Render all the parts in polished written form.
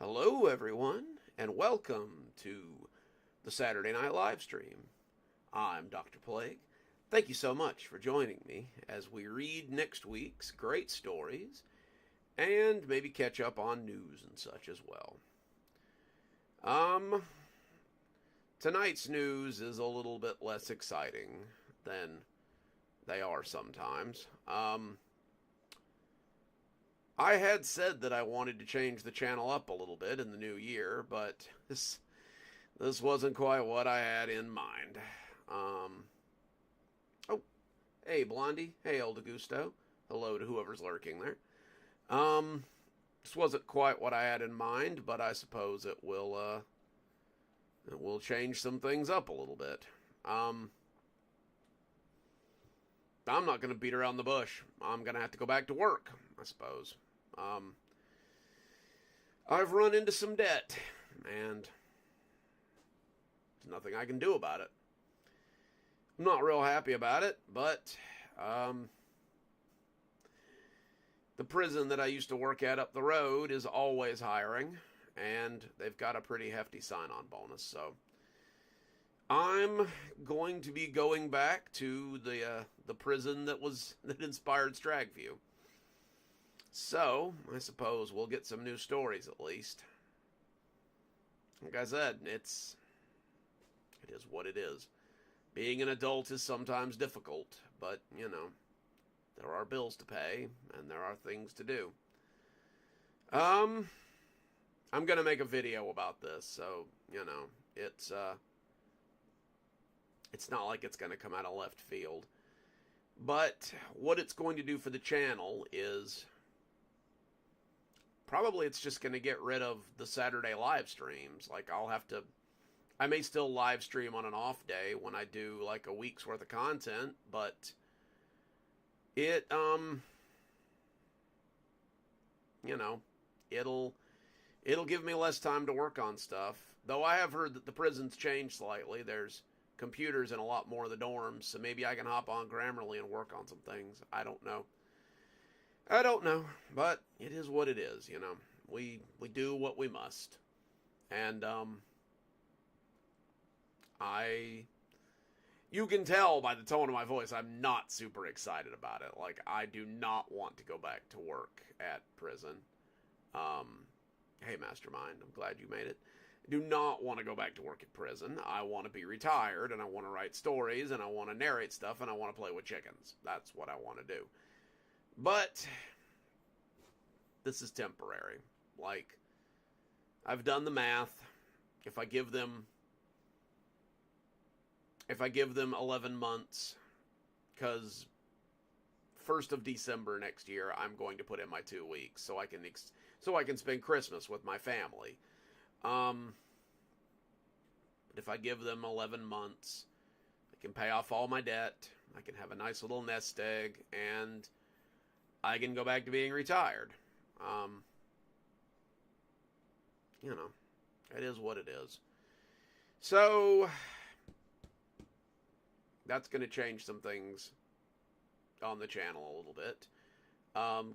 Hello, everyone, and welcome to the Saturday Night Live stream. I'm Dr. Plague. Thank you so much for joining me as we read next week's great stories and maybe catch up on news and such as well. Um, Tonight's news is a little bit less exciting than they are sometimes. I had said that I wanted to change the channel up a little bit in the new year, but this wasn't quite what I had in mind. Oh, hey Blondie, hey El Gusto, hello to whoever's lurking there. This wasn't quite what I had in mind, but I suppose it will change some things up a little bit. I'm not going to beat around the bush. I'm going to have to go back to work, I suppose. I've run into some debt, and there's nothing I can do about it. I'm not real happy about it, but the prison that I used to work at up the road is always hiring, and they've got a pretty hefty sign-on bonus, so I'm going to be going back to the prison that inspired Stragview. So I suppose we'll get some new stories at least. Like I said, it is what it is. Being an adult is sometimes difficult, but there are bills to pay and there are things to do. I'm gonna make a video about this, so it's not like it's going to come out of left field. But what it's going to do for the channel is probably it's just going to get rid of the Saturday live streams. Like I may still live stream on an off day when I do like a week's worth of content, but it'll give me less time to work on stuff. Though I have heard that the prison's changed slightly. There's computers in a lot more of the dorms, so maybe I can hop on Grammarly and work on some things. I don't know, but it is what it is. We do what we must, and you can tell by the tone of my voice I'm not super excited about it. Like, I do not want to go back to work at prison. Hey Mastermind, I'm glad you made it. I do not want to go back to work at prison. I want to be retired, and I want to write stories, and I want to narrate stuff, and I want to play with chickens. That's what I want to do. But this is temporary. Like, I've done the math. If I give them 11 months, because 1st of December next year, I'm going to put in my 2 weeks so I can spend Christmas with my family. But if I give them 11 months, I can pay off all my debt, I can have a nice little nest egg, and I can go back to being retired. It is what it is. So, that's going to change some things on the channel a little bit.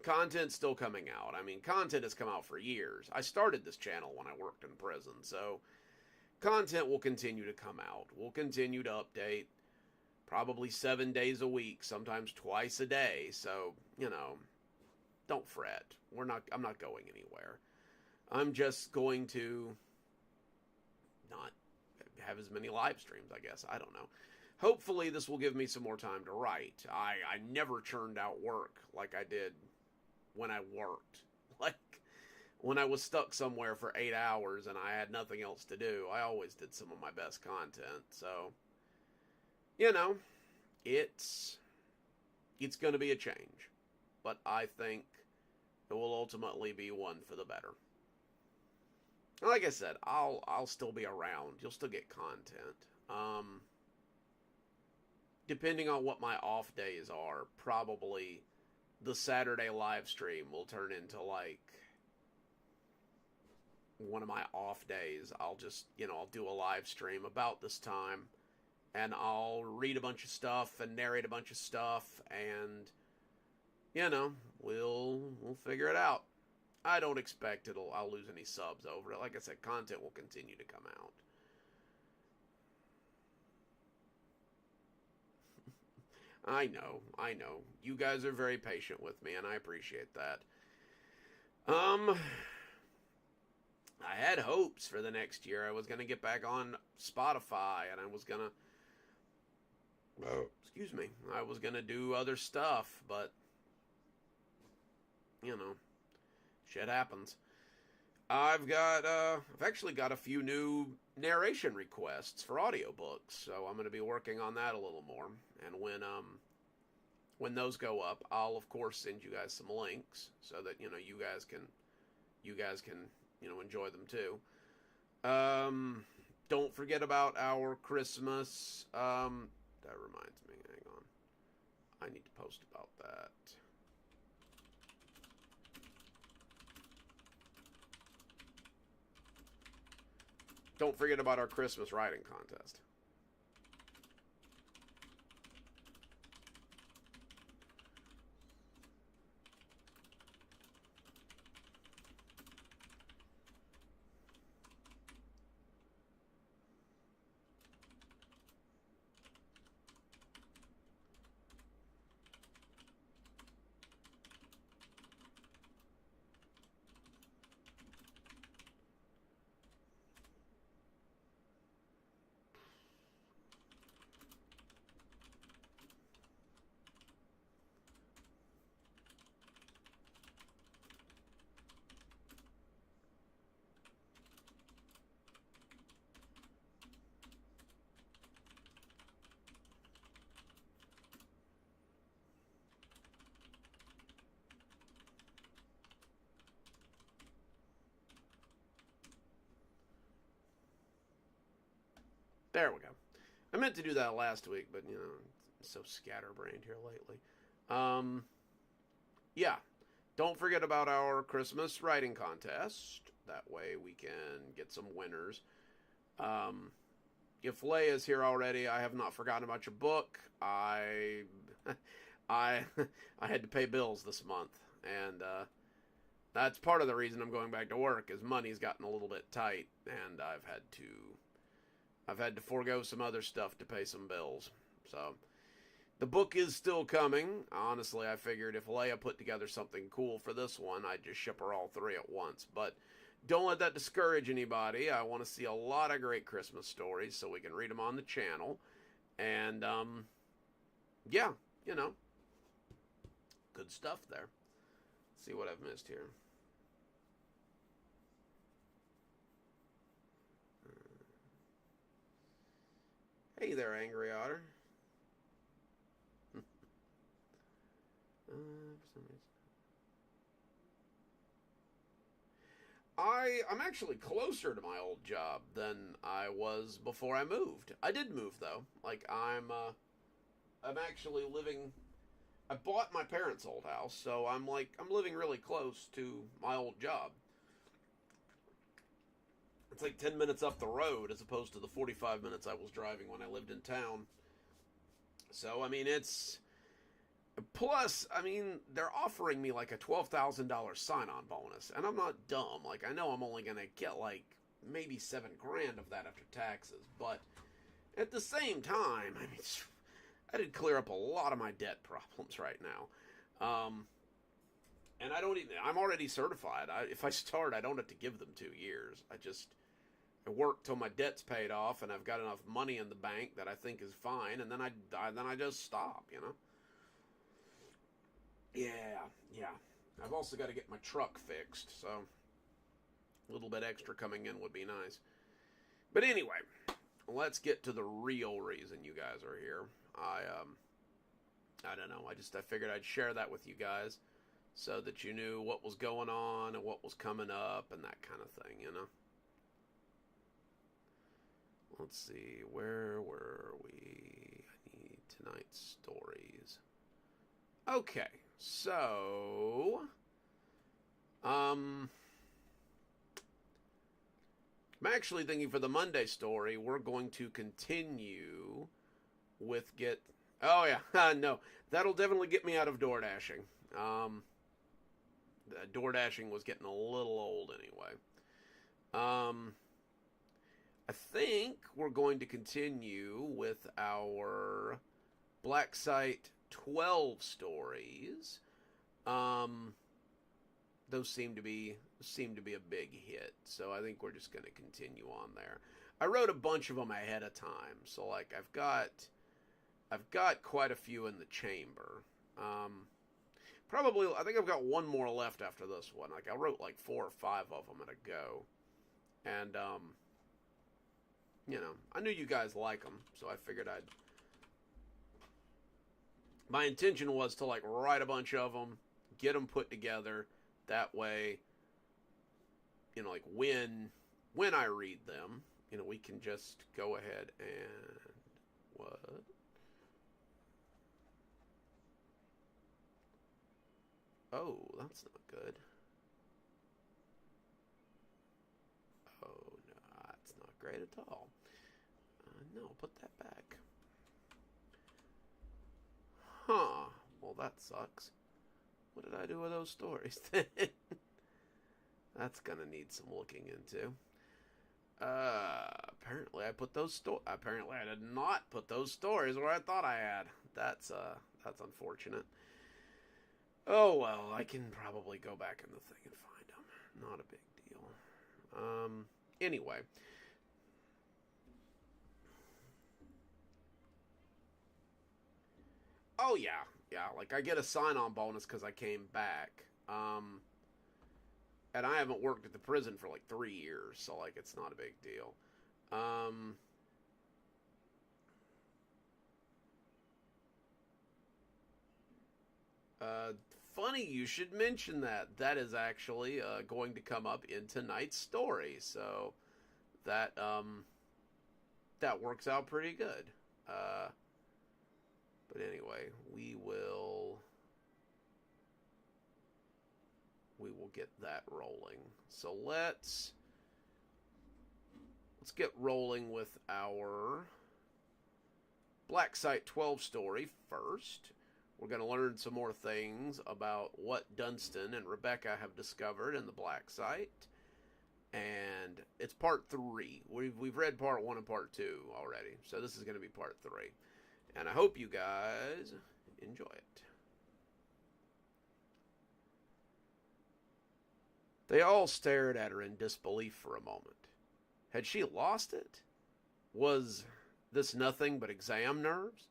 Content's still coming out. I mean, content has come out for years. I started this channel when I worked in prison, so content will continue to come out. We'll continue to update probably 7 days a week, sometimes twice a day, so, don't fret. I'm not going anywhere. I'm just going to not have as many live streams, I guess. I don't know. Hopefully this will give me some more time to write. I never churned out work like I did when I worked. Like, when I was stuck somewhere for 8 hours and I had nothing else to do, I always did some of my best content. So, it's going to be a change. But I think it will ultimately be one for the better. Like I said, I'll still be around. You'll still get content. Depending on what my off days are, probably the Saturday live stream will turn into like one of my off days. I'll just, I'll do a live stream about this time, and I'll read a bunch of stuff and narrate a bunch of stuff, and we'll figure it out. I don't expect I'll lose any subs over it. Like I said, content will continue to come out. I know. You guys are very patient with me, and I appreciate that. Um, I had hopes for the next year. I was going to get back on Spotify, and I was going to, excuse me, I was going to do other stuff, but, you know, shit happens. I've actually got a few new narration requests for audiobooks, so I'm going to be working on that a little more. And when those go up, I'll of course send you guys some links so that you guys can enjoy them too. Don't forget about our Christmas. That reminds me. Hang on, I need to post about that. Don't forget about our Christmas writing contest. There we go. I meant to do that last week, but I'm so scatterbrained here lately. Um, yeah. Don't forget about our Christmas writing contest. That way we can get some winners. Um, if Leia's here already, I have not forgotten about your book. I I had to pay bills this month, and that's part of the reason I'm going back to work. Is money's gotten a little bit tight, and I've had to forego some other stuff to pay some bills. So the book is still coming. Honestly, I figured if Leia put together something cool for this one, I'd just ship her all three at once. But don't let that discourage anybody. I want to see a lot of great Christmas stories so we can read them on the channel. And, yeah, good stuff there. Let's see what I've missed here. Hey there, Angry Otter. For some reason. I'm actually closer to my old job than I was before I moved. I did move though. Like I'm actually living. I bought my parents' old house, so I'm living really close to my old job. It's like 10 minutes up the road as opposed to the 45 minutes I was driving when I lived in town. So, I mean, it's. Plus, I mean, they're offering me like a $12,000 sign on bonus. And I'm not dumb. Like, I know I'm only going to get like maybe $7,000 of that after taxes. But at the same time, I mean, I did clear up a lot of my debt problems right now. And I'm already certified. If I start, I don't have to give them 2 years. I work till my debt's paid off and I've got enough money in the bank that I think is fine, and then I just stop, Yeah. I've also got to get my truck fixed, so a little bit extra coming in would be nice. But anyway, let's get to the real reason you guys are here. I don't know. I figured I'd share that with you guys so that you knew what was going on and what was coming up and that kind of thing, Let's see, where were we? I need tonight's stories. Okay, so I'm actually thinking for the Monday story, we're going to continue with Oh yeah, no, that'll definitely get me out of door dashing. Door dashing was getting a little old anyway. Um, I think we're going to continue with our Black Site 12 stories. Um, those seem to be a big hit, so I think we're just going to continue on there. I wrote a bunch of them ahead of time, so like I've got quite a few in the chamber. Probably, I think I've got one more left after this one. Like I wrote like 4 or 5 of them at a go, and I knew you guys like them, so I figured I'd. My intention was to like write a bunch of them, get them put together. That way, like when I read them, we can just go ahead and what? Oh, that's not good. Oh, no, that's not great at all. No, put that back. Huh. Well, that sucks. What did I do with those stories then? That's gonna need some looking into. Apparently I did not put those stories where I thought I had. That's unfortunate. Oh well, I can probably go back in the thing and find them. Not a big deal. Anyway. Oh yeah, yeah. Like I get a sign-on bonus because I came back. And I haven't worked at the prison for like 3 years, so like it's not a big deal. Um, uh, Funny you should mention that. That is actually going to come up in tonight's story, so that that works out pretty good. Uh, but anyway, we will get that rolling. So let's get rolling with our Black Site 12 story first. We're going to learn some more things about what Dunstan and Rebecca have discovered in the Black Site. And it's part 3. We've read part 1 and part 2 already. So this is going to be part 3. And I hope you guys enjoy it. They all stared at her in disbelief for a moment. Had she lost it? Was this nothing but exam nerves?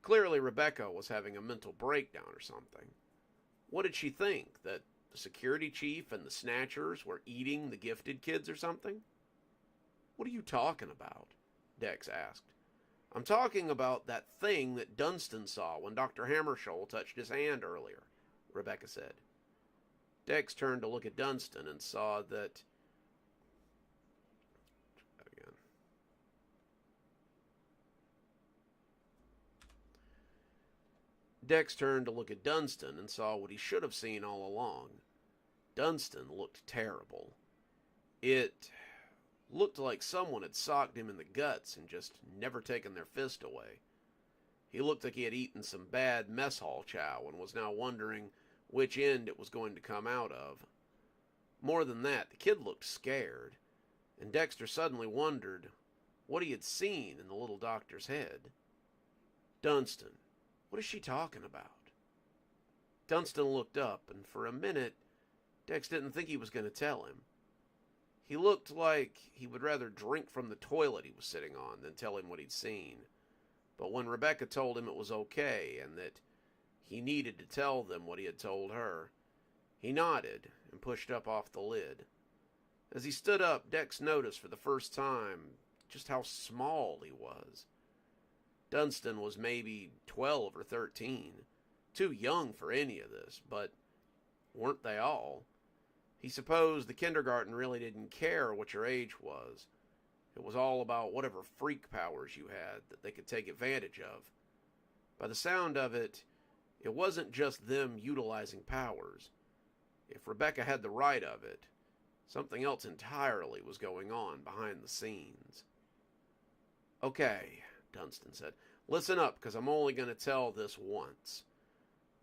Clearly Rebecca was having a mental breakdown or something. What did she think? That the security chief and the snatchers were eating the gifted kids or something? What are you talking about? Dex asked. I'm talking about that thing that Dunstan saw when Dr. Hammarskjöld touched his hand earlier, Rebecca said. Dex turned to look at Dunstan and saw that... Again. Dex turned to look at Dunstan and saw what he should have seen all along. Dunstan looked terrible. It looked like someone had socked him in the guts and just never taken their fist away. He looked like he had eaten some bad mess hall chow and was now wondering which end it was going to come out of. More than that, the kid looked scared, and Dexter suddenly wondered what he had seen in the little doctor's head. Dunstan, what is she talking about? Dunstan looked up, and for a minute, Dex didn't think he was going to tell him. He looked like he would rather drink from the toilet he was sitting on than tell him what he'd seen. But when Rebecca told him it was okay and that he needed to tell them what he had told her, he nodded and pushed up off the lid. As he stood up, Dex noticed for the first time just how small he was. Dunstan was maybe 12 or 13, too young for any of this, but weren't they all? He supposed the kindergarten really didn't care what your age was. It was all about whatever freak powers you had that they could take advantage of. By the sound of it, it wasn't just them utilizing powers. If Rebecca had the right of it, something else entirely was going on behind the scenes. Okay, Dunstan said. Listen up, because I'm only going to tell this once.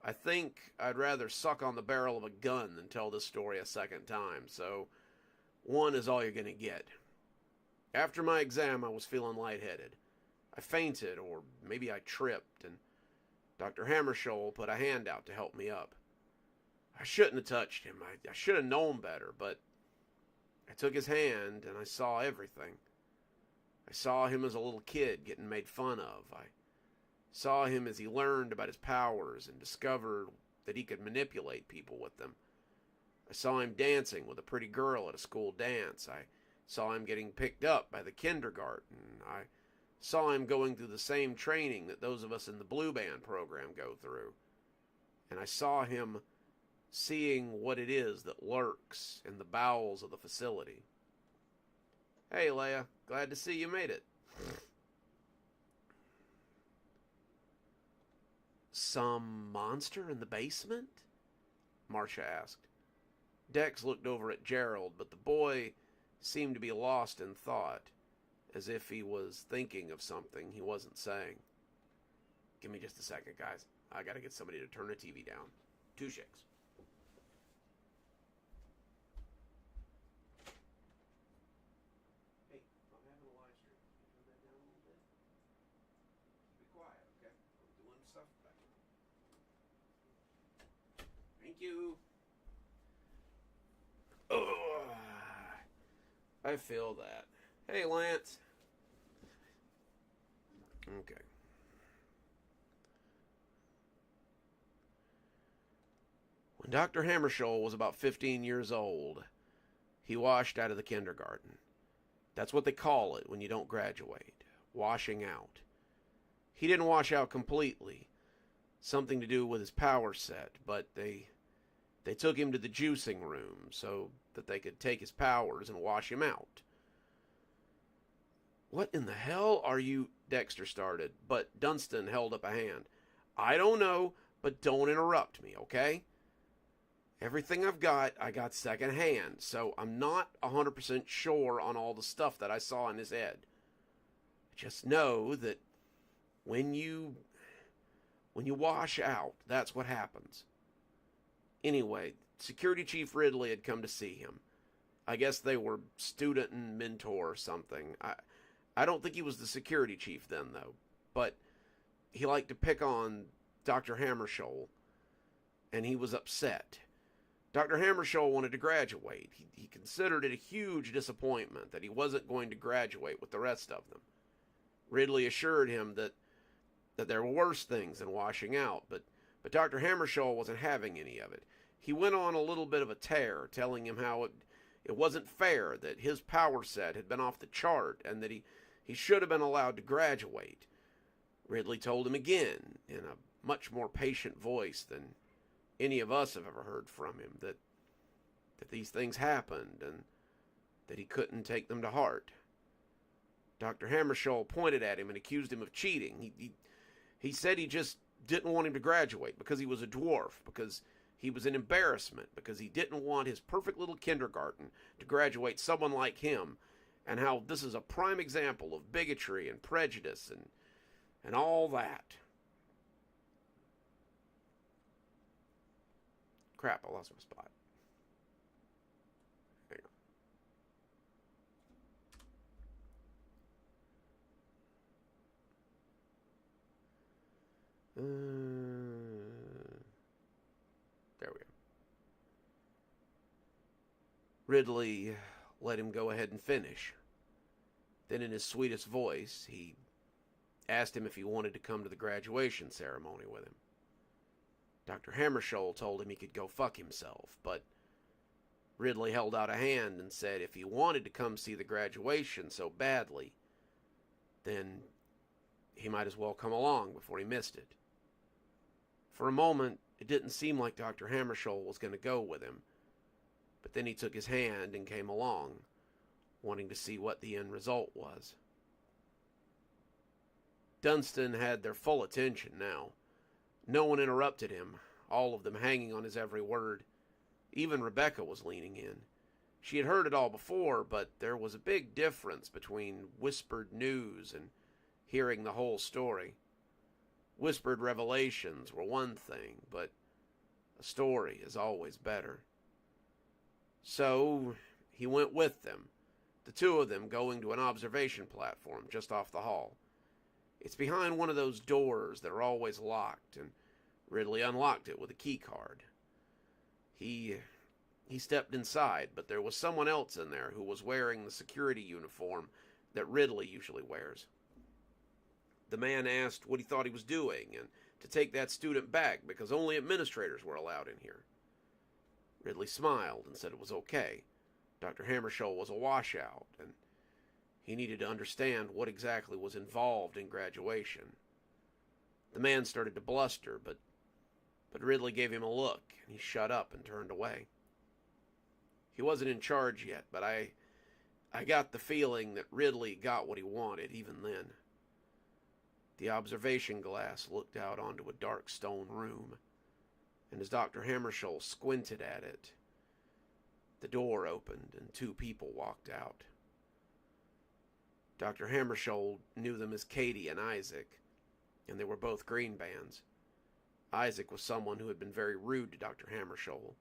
I think I'd rather suck on the barrel of a gun than tell this story a second time, so one is all you're going to get. After my exam, I was feeling lightheaded. I fainted, or maybe I tripped, and Dr. Hammarskjöld put a hand out to help me up. I shouldn't have touched him. I should have known better, but I took his hand and I saw everything. I saw him as a little kid getting made fun of. I saw him as he learned about his powers and discovered that he could manipulate people with them. I saw him dancing with a pretty girl at a school dance. I saw him getting picked up by the kindergarten. I saw him going through the same training that those of us in the Blue Band program go through. And I saw him seeing what it is that lurks in the bowels of the facility. Hey, Leia. Glad to see you made it. Some monster in the basement? Marcia asked. Dex looked over at Gerald, but the boy seemed to be lost in thought, as if he was thinking of something he wasn't saying. Give me just a second, guys. I gotta get somebody to turn the TV down. 2 shakes. Hey, I'm having a live stream. Can you turn that down a little bit? Be quiet, okay? I'm doing stuff back here. Thank you. Ugh. I feel that. Hey, Lance. Okay. When Dr. Hammarskjöld was about 15 years old, he washed out of the kindergarten. That's what they call it when you don't graduate. Washing out. He didn't wash out completely. Something to do with his power set, but they took him to the juicing room so that they could take his powers and wash him out. What in the hell are you... Dexter started, but Dunstan held up a hand. I don't know, but don't interrupt me, okay? Everything I got secondhand, so I'm not 100% sure on all the stuff that I saw in his head. I just know that when you wash out, that's what happens. Anyway, Security Chief Ridley had come to see him. I guess they were student and mentor or something. I don't think he was the security chief then, though. But he liked to pick on Dr. Hammarskjöld, and he was upset. Dr. Hammarskjöld wanted to graduate. He considered it a huge disappointment that he wasn't going to graduate with the rest of them. Ridley assured him that there were worse things than washing out, but Dr. Hammarskjöld wasn't having any of it. He went on a little bit of a tear, telling him how it wasn't fair that his power set had been off the chart and that he should have been allowed to graduate. Ridley told him again, in a much more patient voice than any of us have ever heard from him, that these things happened and that he couldn't take them to heart. Dr. Hammarskjöld pointed at him and accused him of cheating. He said he just didn't want him to graduate because he was a dwarf, because he was an embarrassment, because he didn't want his perfect little kindergarten to graduate someone like him, and how this is a prime example of bigotry and prejudice and all that. Crap, I lost my spot. Hang on. There we go. Ridley let him go ahead and finish. Then in his sweetest voice, he asked him if he wanted to come to the graduation ceremony with him. Dr. Hammarskjöld told him he could go fuck himself, but Ridley held out a hand and said if he wanted to come see the graduation so badly, then he might as well come along before he missed it. For a moment, it didn't seem like Dr. Hammarskjöld was going to go with him, but then he took his hand and came along, wanting to see what the end result was. Dunstan had their full attention now. No one interrupted him, all of them hanging on his every word. Even Rebecca was leaning in. She had heard it all before, but there was a big difference between whispered news and hearing the whole story. Whispered revelations were one thing, but a story is always better. So he went with them, the two of them going to an observation platform just off the hall. It's behind one of those doors that are always locked, and Ridley unlocked it with a key card. He stepped inside, but there was someone else in there who was wearing the security uniform that Ridley usually wears. The man asked what he thought he was doing and to take that student back because only administrators were allowed in here. Ridley smiled and said it was okay. Dr. Hammarskjöld was a washout, and he needed to understand what exactly was involved in graduation. The man started to bluster, but Ridley gave him a look, and he shut up and turned away. He wasn't in charge yet, but I got the feeling that Ridley got what he wanted even then. The observation glass looked out onto a dark stone room, and as Dr. Hammarskjöld squinted at it, the door opened and two people walked out. Dr. Hammarskjöld knew them as Katie and Isaac, and they were both green bands. Isaac was someone who had been very rude to Dr. Hammarskjöld,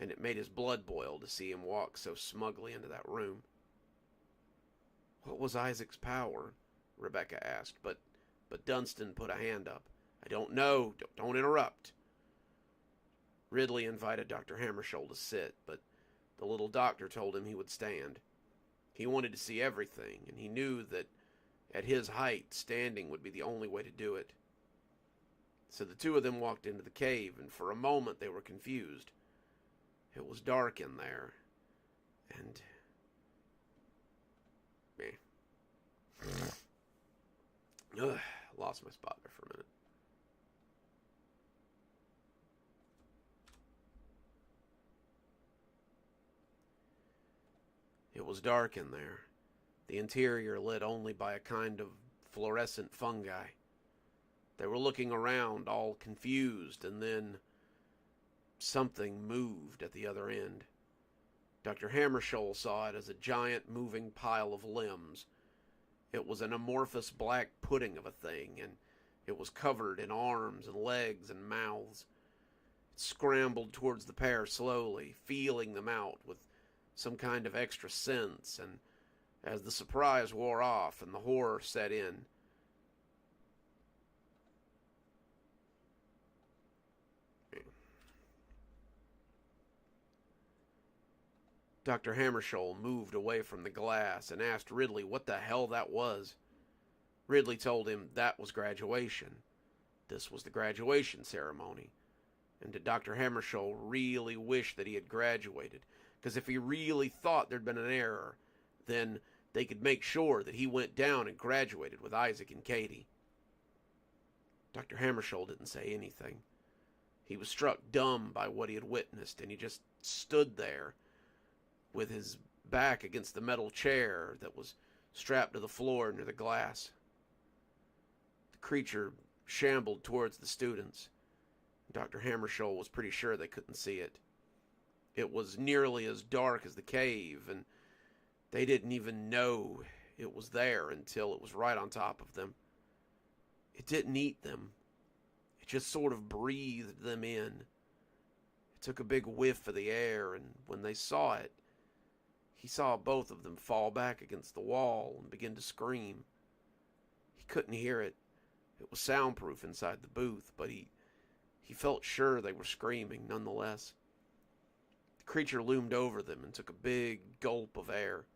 and it made his blood boil to see him walk so smugly into that room. What was Isaac's power? Rebecca asked, but Dunstan put a hand up. I don't know. Don't interrupt. Ridley invited Dr. Hammarskjöld to sit, but the little doctor told him he would stand. He wanted to see everything, and he knew that at his height, standing would be the only way to do it. So the two of them walked into the cave, and for a moment they were confused. It was dark in there, and lost my spot there for a minute. It was dark in there, the interior lit only by a kind of fluorescent fungi. They were looking around, all confused, and then something moved at the other end. Dr. Hammarskjöld saw it as a giant moving pile of limbs. It was an amorphous black pudding of a thing, and it was covered in arms and legs and mouths. It scrambled towards the pair slowly, feeling them out with some kind of extra sense, and as the surprise wore off and the horror set in, Dr. Hammarskjöld moved away from the glass and asked Ridley what the hell that was. Ridley told him that was graduation. This was the graduation ceremony. And did Dr. Hammarskjöld really wish that he had graduated? Because if he really thought there'd been an error, then they could make sure that he went down and graduated with Isaac and Katie. Dr. Hammarskjöld didn't say anything. He was struck dumb by what he had witnessed, and he just stood there with his back against the metal chair that was strapped to the floor near the glass. The creature shambled towards the students. Dr. Hammarskjöld was pretty sure they couldn't see it. It was nearly as dark as the cave, and they didn't even know it was there until it was right on top of them. It didn't eat them. It just sort of breathed them in. It took a big whiff of the air, and when they saw it, he saw both of them fall back against the wall and begin to scream. He couldn't hear it. It was soundproof inside the booth, but he felt sure they were screaming nonetheless. The creature loomed over them and took a big gulp of air.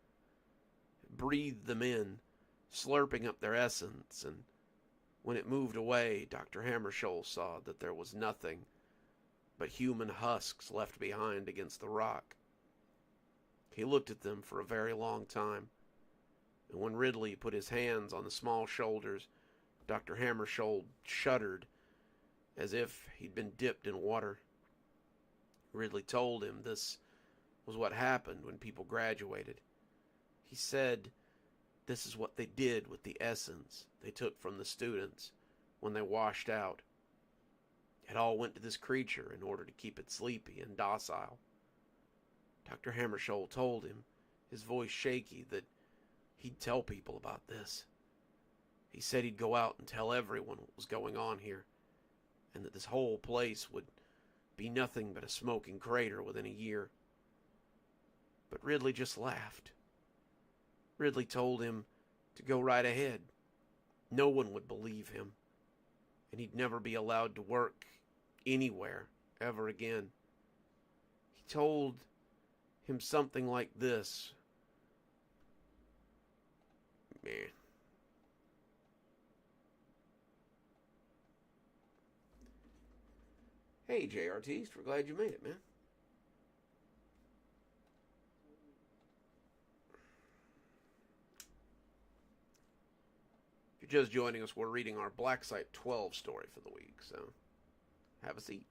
It breathed them in, slurping up their essence, and when it moved away, Dr. Hammarskjöld saw that there was nothing but human husks left behind against the rock. He looked at them for a very long time, and when Ridley put his hands on the small shoulders, Dr. Hammarskjöld shuddered as if he'd been dipped in water. Ridley told him this was what happened when people graduated. He said this is what they did with the essence they took from the students when they washed out. It all went to this creature in order to keep it sleepy and docile. Dr. Hammarskjöld told him, his voice shaky, that he'd tell people about this. He said he'd go out and tell everyone what was going on here, and that this whole place would be nothing but a smoking crater within a year. But Ridley just laughed. Ridley told him to go right ahead. No one would believe him, and he'd never be allowed to work anywhere ever again. He told him something like this. Man. Hey, JRT, we're glad you made it, man. If you're just joining us, we're reading our Black Site 12 story for the week, so have a seat.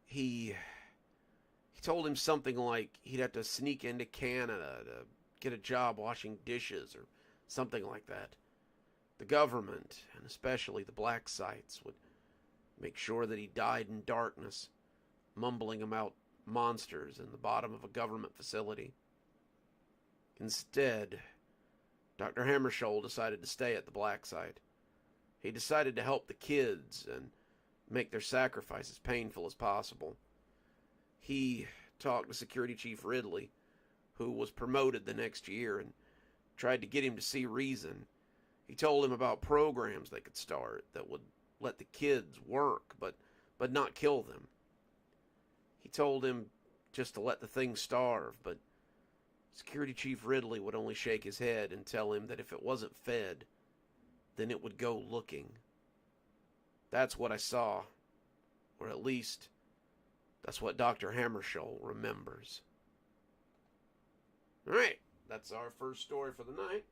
He told him something like he'd have to sneak into Canada to get a job washing dishes or something like that. The government, and especially the black sites, would make sure that he died in darkness, mumbling about monsters in the bottom of a government facility. Instead, Dr. Hammarskjöld decided to stay at the black site. He decided to help the kids and make their sacrifice as painful as possible. He talked to Security Chief Ridley, who was promoted the next year, and tried to get him to see reason. He told him about programs they could start that would let the kids work, but not kill them. He told him just to let the thing starve, but Security Chief Ridley would only shake his head and tell him that if it wasn't fed, then it would go looking. That's what I saw, or at least that's what Dr. Hammarskjöld remembers. All right, that's our first story for the night.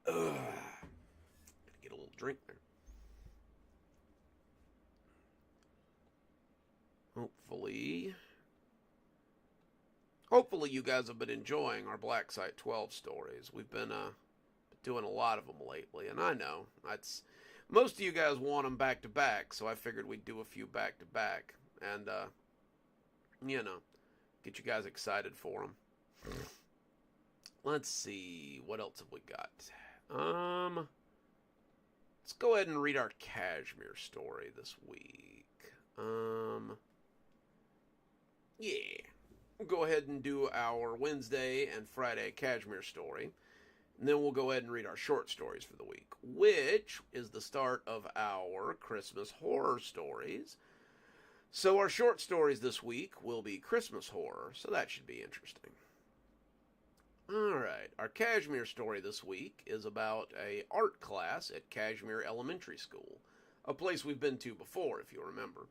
Gotta get a little drink there. Hopefully you guys have been enjoying our Black Site 12 stories. We've been doing a lot of them lately, and I know most of you guys want them back to back, so I figured we'd do a few back to back, and get you guys excited for them. Let's see, what else have we got? Let's go ahead and read our Kashmir story this week. Yeah. We'll go ahead and do our Wednesday and Friday Kashmir story. And then we'll go ahead and read our short stories for the week, which is the start of our Christmas horror stories. So our short stories this week will be Christmas horror, so that should be interesting. Alright, our Kashmir story this week is about an art class at Kashmir Elementary School, a place we've been to before, if you remember.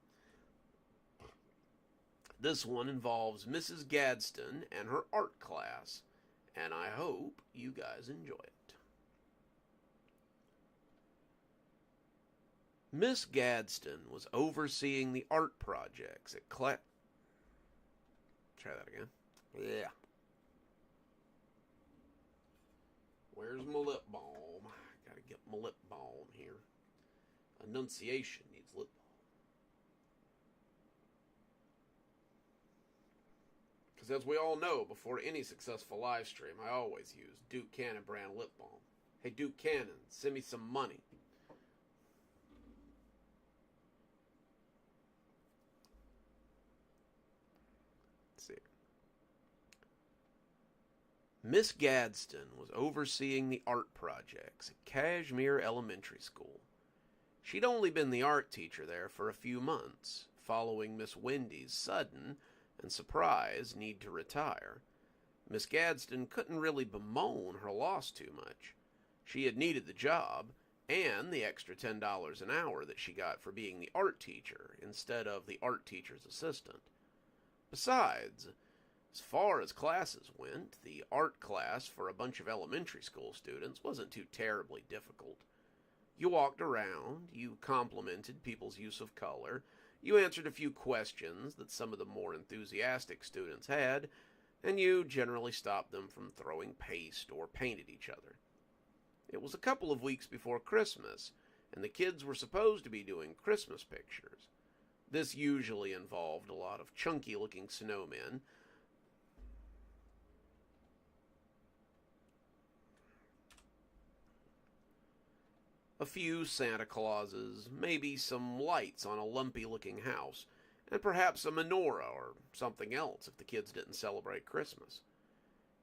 This one involves Mrs. Gadsden and her art class, and I hope you guys enjoy it. Miss Gadsden was overseeing the art projects at Try that again. Yeah. Where's my lip balm? Gotta get my lip balm here. Enunciation needs lip balm. Because as we all know, before any successful live stream, I always use Duke Cannon brand lip balm. Hey, Duke Cannon, send me some money. Let's see. Miss Gadsden was overseeing the art projects at Kashmir Elementary School. She'd only been the art teacher there for a few months, following Miss Wendy's sudden and surprise need to retire. Miss Gadsden couldn't really bemoan her loss too much. She had needed the job and the extra $10 an hour that she got for being the art teacher instead of the art teacher's assistant. Besides, as far as classes went, the art class for a bunch of elementary school students wasn't too terribly difficult. You walked around, you complimented people's use of color, you answered a few questions that some of the more enthusiastic students had, and you generally stopped them from throwing paste or paint at each other. It was a couple of weeks before Christmas, and the kids were supposed to be doing Christmas pictures. This usually involved a lot of chunky-looking snowmen, a few Santa Clauses, maybe some lights on a lumpy-looking house, and perhaps a menorah or something else if the kids didn't celebrate Christmas.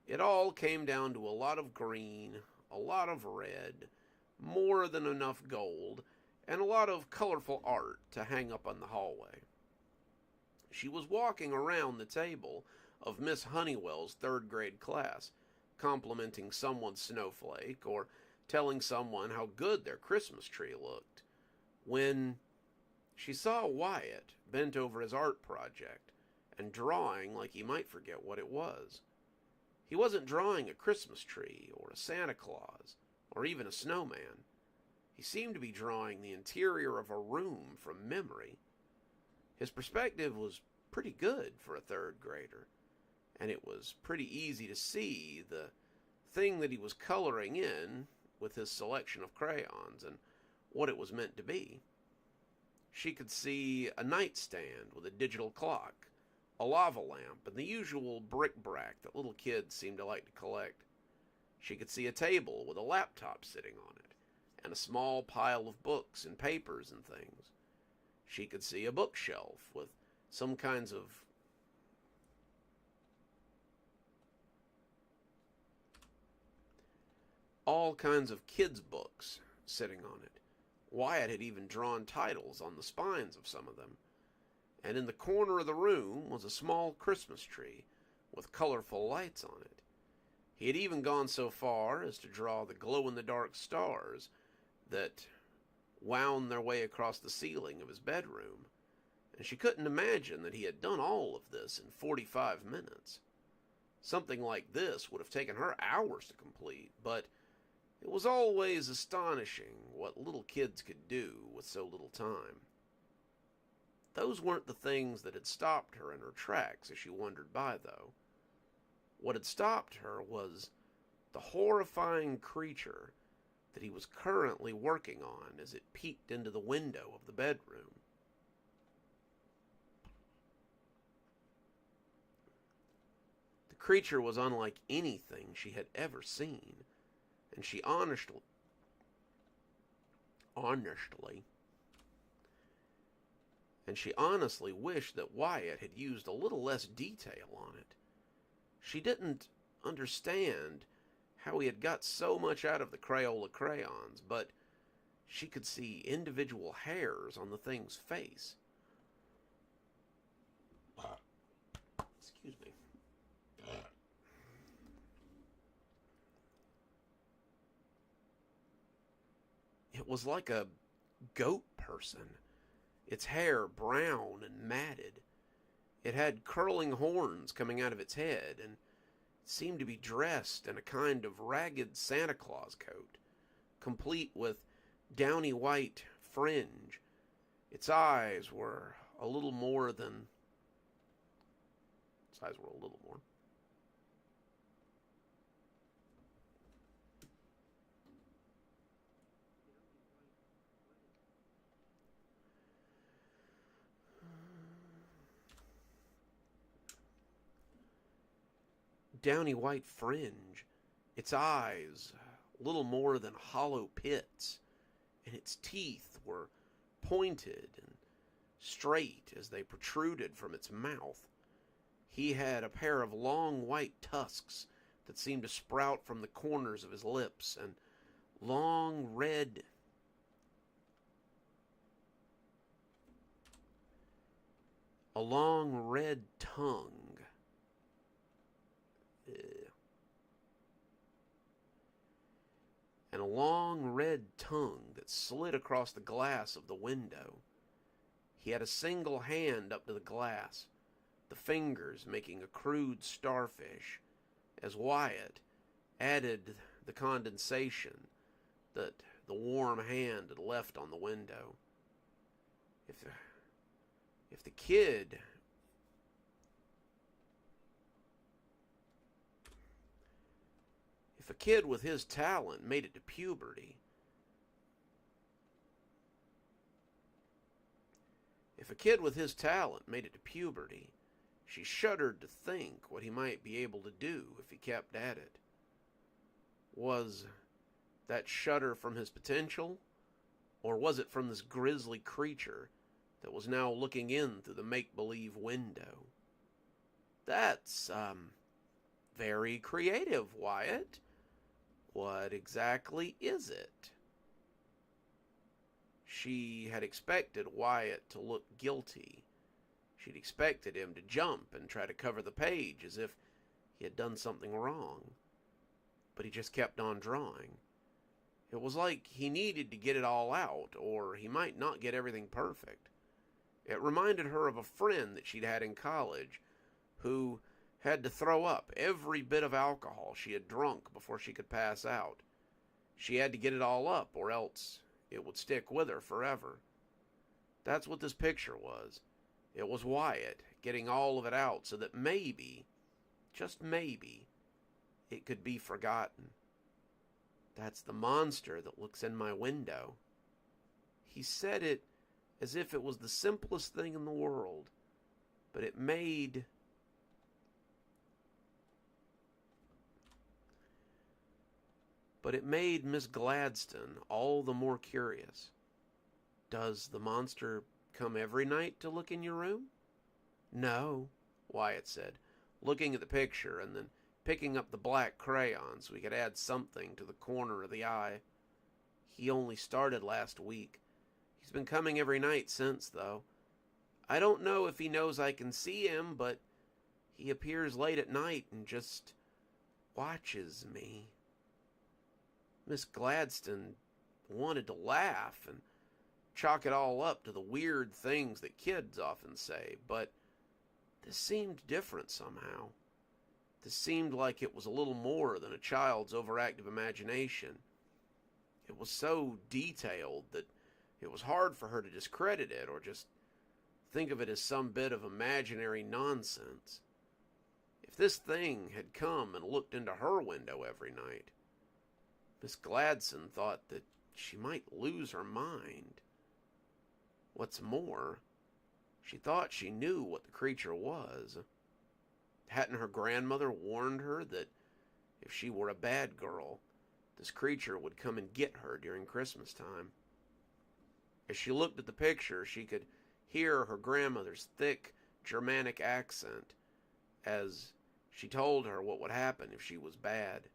It all came down to a lot of green, a lot of red, more than enough gold, and a lot of colorful art to hang up on the hallway. She was walking around the table of Miss Honeywell's third grade class, complimenting someone's snowflake or telling someone how good their Christmas tree looked, when she saw Wyatt bent over his art project and drawing like he might forget what it was. He wasn't drawing a Christmas tree or a Santa Claus or even a snowman. He seemed to be drawing the interior of a room from memory. His perspective was pretty good for a third grader, and it was pretty easy to see the thing that he was coloring in with his selection of crayons and what it was meant to be. She could see a nightstand with a digital clock, a lava lamp, and the usual bric-a-brac that little kids seem to like to collect. She could see a table with a laptop sitting on it, and a small pile of books and papers and things. She could see a bookshelf with some kinds of all kinds of kids' books sitting on it. Wyatt had even drawn titles on the spines of some of them. And in the corner of the room was a small Christmas tree with colorful lights on it. He had even gone so far as to draw the glow-in-the-dark stars that wound their way across the ceiling of his bedroom, and she couldn't imagine that he had done all of this in 45 minutes. Something like this would have taken her hours to complete, but it was always astonishing what little kids could do with so little time. Those weren't the things that had stopped her in her tracks as she wandered by, though. What had stopped her was the horrifying creature that he was currently working on as it peeked into the window of the bedroom. The creature was unlike anything she had ever seen, and she honestly wished that Wyatt had used a little less detail on it. She didn't understand how he had got so much out of the Crayola crayons, but she could see individual hairs on the thing's face. Excuse me. It was like a goat person, its hair brown and matted. It had curling horns coming out of its head, and seemed to be dressed in a kind of ragged Santa Claus coat, complete with downy white fringe. Its eyes were a little more. Downy white fringe, its eyes little more than hollow pits, and its teeth were pointed and straight as they protruded from its mouth. He had a pair of long white tusks that seemed to sprout from the corners of his lips, and long red tongue. And a long red tongue that slid across the glass of the window. He had a single hand up to the glass, the fingers making a crude starfish, as Wyatt added the condensation that the warm hand had left on the window. If the kid If a kid with his talent made it to puberty, if If a kid with his talent made it to puberty, she shuddered to think what he might be able to do if he kept at it. Was that shudder from his potential, or was it from this grisly creature that was now looking in through the make-believe window? That's, very creative, Wyatt. What exactly is it? She had expected Wyatt to look guilty. She'd expected him to jump and try to cover the page as if he had done something wrong. But he just kept on drawing. It was like he needed to get it all out, or he might not get everything perfect. It reminded her of a friend that she'd had in college who had to throw up every bit of alcohol she had drunk before she could pass out. She had to get it all up, or else it would stick with her forever. That's what this picture was. It was Wyatt getting all of it out so that maybe, just maybe, it could be forgotten. That's the monster that looks in my window. He said it as if it was the simplest thing in the world, but it made Miss Gladstone all the more curious. Does the monster come every night to look in your room? No, Wyatt said, looking at the picture and then picking up the black crayon so he could add something to the corner of the eye. He only started last week. He's been coming every night since, though. I don't know if he knows I can see him, but he appears late at night and just watches me. Miss Gladstone wanted to laugh and chalk it all up to the weird things that kids often say, but this seemed different somehow. This seemed like it was a little more than a child's overactive imagination. It was so detailed that it was hard for her to discredit it or just think of it as some bit of imaginary nonsense. If this thing had come and looked into her window every night, Miss Gladstone thought that she might lose her mind. What's more, she thought she knew what the creature was. Hadn't her grandmother warned her that if she were a bad girl, this creature would come and get her during Christmas time? As she looked at the picture, she could hear her grandmother's thick Germanic accent as she told her what would happen if she was bad.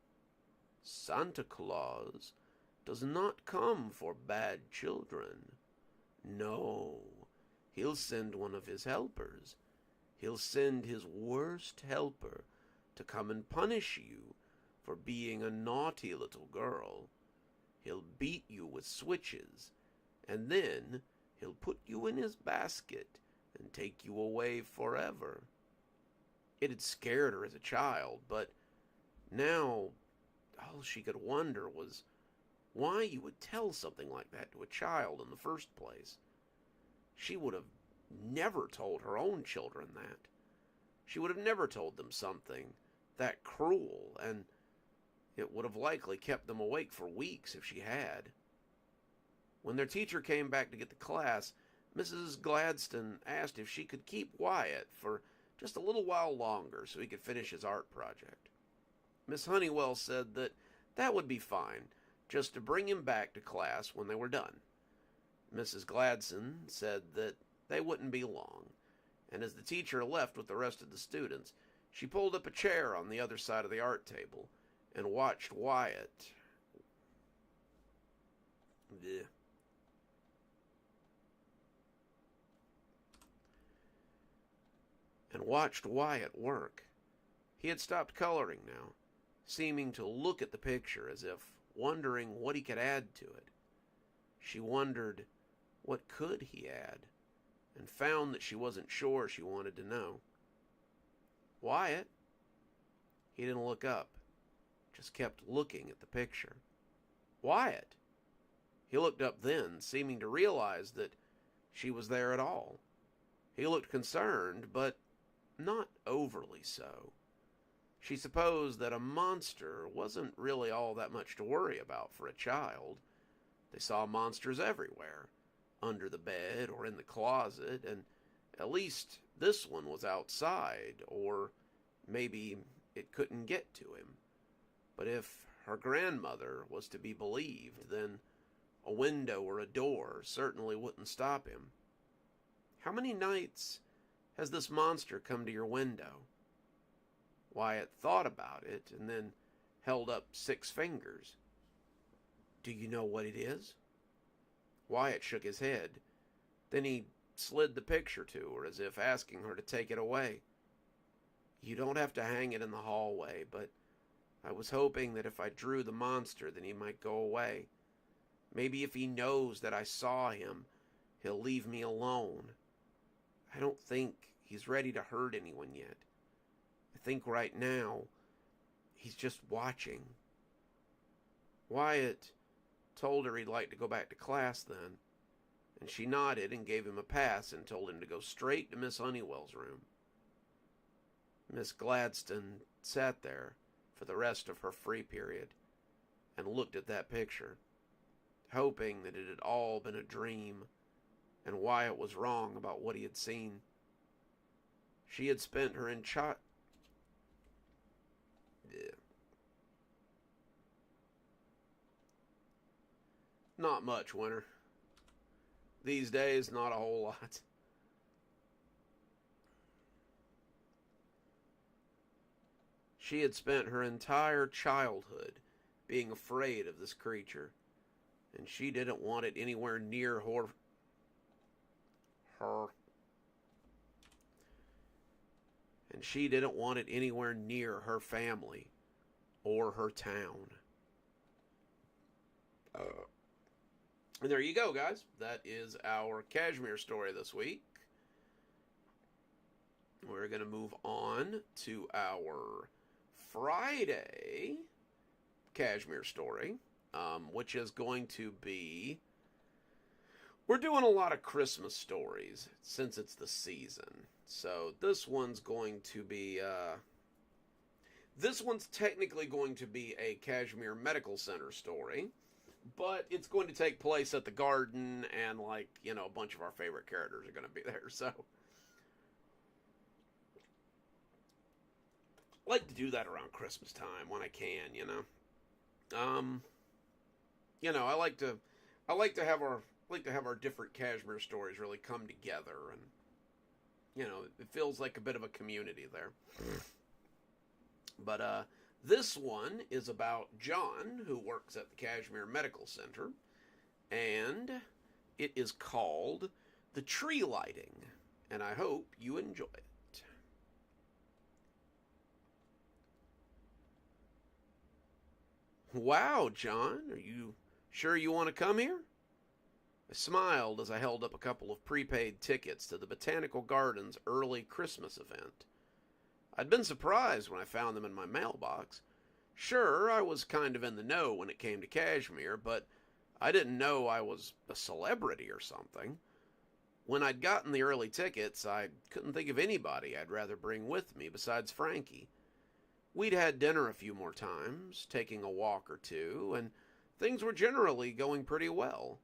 Santa Claus does not come for bad children. No, he'll send one of his helpers. He'll send his worst helper to come and punish you for being a naughty little girl. He'll beat you with switches, and then he'll put you in his basket and take you away forever. It had scared her as a child, but now all she could wonder was why you would tell something like that to a child in the first place. She would have never told her own children that. She would have never told them something that cruel, and it would have likely kept them awake for weeks if she had. When their teacher came back to get the class, Mrs. Gladstone asked if she could keep Wyatt for just a little while longer so he could finish his art project. Miss Honeywell said that that would be fine, just to bring him back to class when they were done. Mrs. Gladstone said that they wouldn't be long, and as the teacher left with the rest of the students, she pulled up a chair on the other side of the art table and watched Wyatt. Work. He had stopped coloring now, seeming to look at the picture as if wondering what he could add to it. She wondered what could he add, and found that she wasn't sure she wanted to know. Wyatt? He didn't look up, just kept looking at the picture. Wyatt? He looked up then, seeming to realize that she was there at all. He looked concerned, but not overly so. She supposed that a monster wasn't really all that much to worry about for a child. They saw monsters everywhere, under the bed or in the closet, and at least this one was outside, or maybe it couldn't get to him. But if her grandmother was to be believed, then a window or a door certainly wouldn't stop him. How many nights has this monster come to your window? Wyatt thought about it and then held up 6 fingers. Do you know what it is? Wyatt shook his head. Then he slid the picture to her as if asking her to take it away. You don't have to hang it in the hallway, but I was hoping that if I drew the monster, then he might go away. Maybe if he knows that I saw him, he'll leave me alone. I don't think he's ready to hurt anyone yet. I think right now, he's just watching. Wyatt told her he'd like to go back to class then, and she nodded and gave him a pass and told him to go straight to Miss Honeywell's room. Miss Gladstone sat there for the rest of her free period and looked at that picture, hoping that it had all been a dream and Wyatt was wrong about what he had seen. She had spent her entire... Not much, Winter. These days, not a whole lot. She had spent her entire childhood being afraid of this creature, and she didn't want it anywhere near her. And she didn't want it anywhere near her family or her town. And there you go, guys. That is our Kashmir story this week. We're going to move on to our Friday Kashmir story, which is going to be... We're doing a lot of Christmas stories since it's the season. So this one's going to be... this one's technically going to be a Kashmir Medical Center story, but it's going to take place at the garden, and, like, you know, a bunch of our favorite characters are going to be there, so... I like to do that around Christmas time when I can, you know. You know, I like to have our different Kashmir stories really come together, and, you know, it feels like a bit of a community there. But, this one is about John, who works at the Kashmir Medical Center, and it is called The Tree Lighting, and I hope you enjoy it. Wow, John, are you sure you want to come here? I smiled as I held up a couple of prepaid tickets to the Botanical Gardens early Christmas event. I'd been surprised when I found them in my mailbox. Sure, I was kind of in the know when it came to Kashmir, but I didn't know I was a celebrity or something. When I'd gotten the early tickets, I couldn't think of anybody I'd rather bring with me besides Frankie. We'd had dinner a few more times, taking a walk or two, and things were generally going pretty well.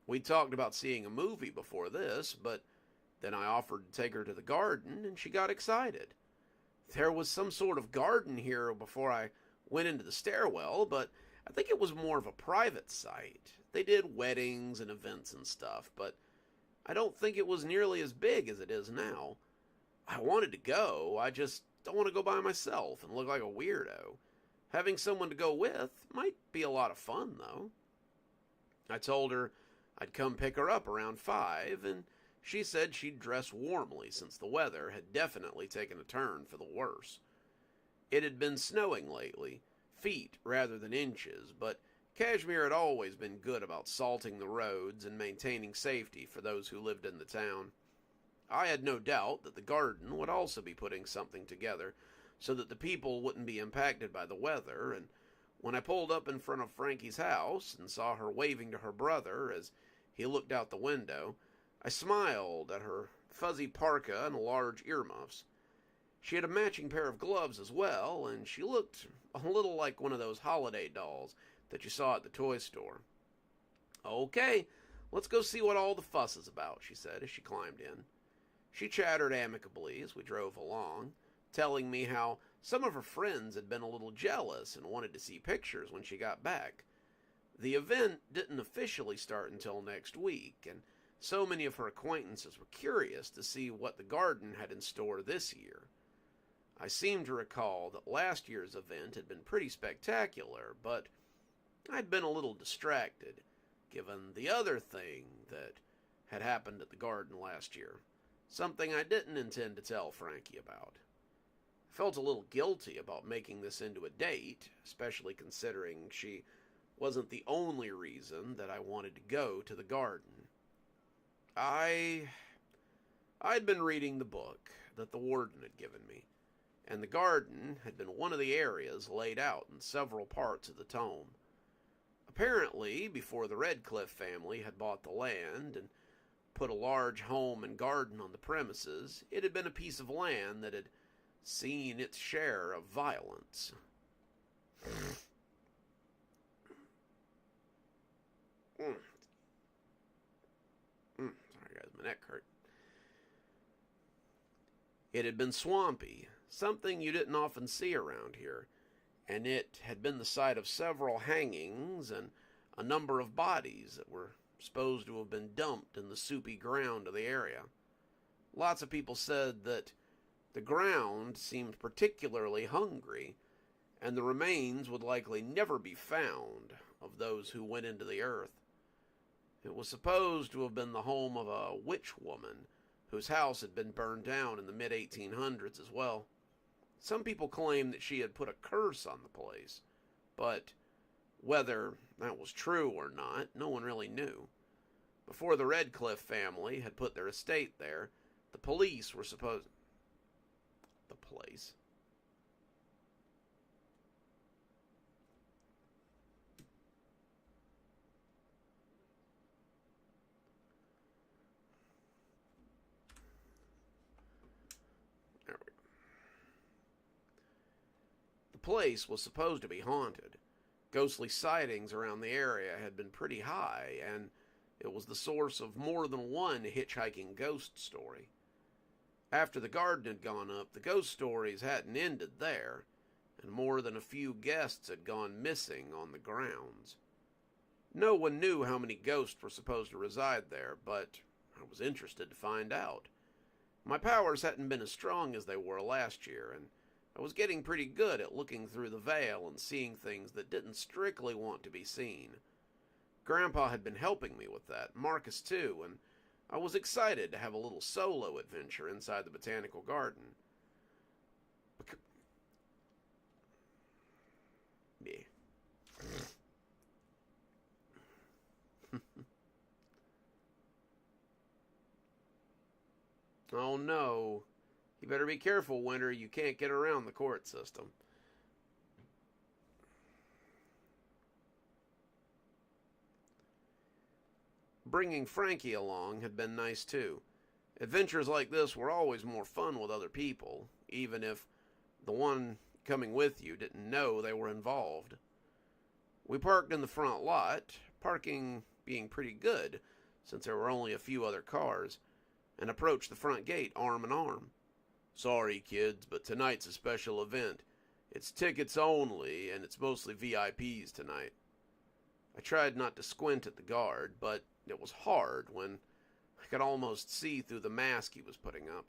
We'd talked about seeing a movie before this, but then I offered to take her to the garden, and she got excited. There was some sort of garden here before I went into the stairwell, but I think it was more of a private site. They did weddings and events and stuff, but I don't think it was nearly as big as it is now. I wanted to go, I just don't want to go by myself and look like a weirdo. Having someone to go with might be a lot of fun, though. I told her I'd come pick her up around 5, and she said she'd dress warmly since the weather had definitely taken a turn for the worse. It had been snowing lately, feet rather than inches, but Kashmir had always been good about salting the roads and maintaining safety for those who lived in the town. I had no doubt that the garden would also be putting something together so that the people wouldn't be impacted by the weather, and when I pulled up in front of Frankie's house and saw her waving to her brother as he looked out the window, I smiled at her fuzzy parka and large earmuffs. She had a matching pair of gloves as well, and she looked a little like one of those holiday dolls that you saw at the toy store. Okay, "Let's go see what all the fuss is about," she said as she climbed in. She chattered amicably as we drove along, telling me how some of her friends had been a little jealous and wanted to see pictures when she got back. The event didn't officially start until next week, and so many of her acquaintances were curious to see what the garden had in store this year. I seem to recall that last year's event had been pretty spectacular, but I'd been a little distracted, given the other thing that had happened at the garden last year, something I didn't intend to tell Frankie about. I felt a little guilty about making this into a date, especially considering she wasn't the only reason that I wanted to go to the garden. I'd been reading the book that the warden had given me, and the garden had been one of the areas laid out in several parts of the tome. Apparently, before the Redcliffe family had bought the land and put a large home and garden on the premises, it had been a piece of land that had seen its share of violence. Sorry guys, my neck hurt. It had been swampy, something you didn't often see around here, and it had been the site of several hangings and a number of bodies that were supposed to have been dumped in the soupy ground of the area. Lots of people said that the ground seemed particularly hungry, and the remains would likely never be found of those who went into the earth. It was supposed to have been the home of a witch woman whose house had been burned down in the mid-1800s as well. Some people claim that she had put a curse on the place, but whether that was true or not, no one really knew. Before the Redcliffe family had put their estate there, the police were supposed... The place? There we go. The place was supposed to be haunted. Ghostly sightings around the area had been pretty high, and it was the source of more than one hitchhiking ghost story. After the garden had gone up, the ghost stories hadn't ended there, and more than a few guests had gone missing on the grounds. No one knew how many ghosts were supposed to reside there, but I was interested to find out. My powers hadn't been as strong as they were last year, and I was getting pretty good at looking through the veil and seeing things that didn't strictly want to be seen. Grandpa had been helping me with that, Marcus too, and I was excited to have a little solo adventure inside the botanical garden. Yeah. Oh no. You better be careful, Winter. You can't get around the court system. Bringing Frankie along had been nice too. Adventures like this were always more fun with other people, even if the one coming with you didn't know they were involved. We parked in the front lot, parking being pretty good since there were only a few other cars, and approached the front gate arm in arm. "Sorry, kids, but tonight's a special event. It's tickets only, and it's mostly VIPs tonight." I tried not to squint at the guard, but it was hard when I could almost see through the mask he was putting up.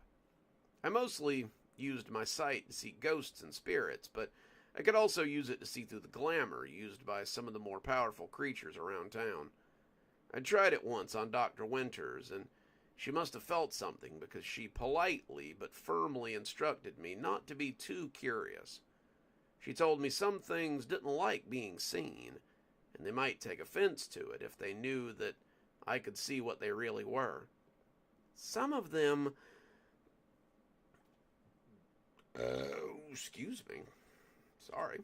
I mostly used my sight to see ghosts and spirits, but I could also use it to see through the glamour used by some of the more powerful creatures around town. I tried it once on Dr. Winters, and she must have felt something because she politely but firmly instructed me not to be too curious. She told me some things didn't like being seen, and they might take offense to it if they knew that I could see what they really were. Some of them... excuse me. Sorry.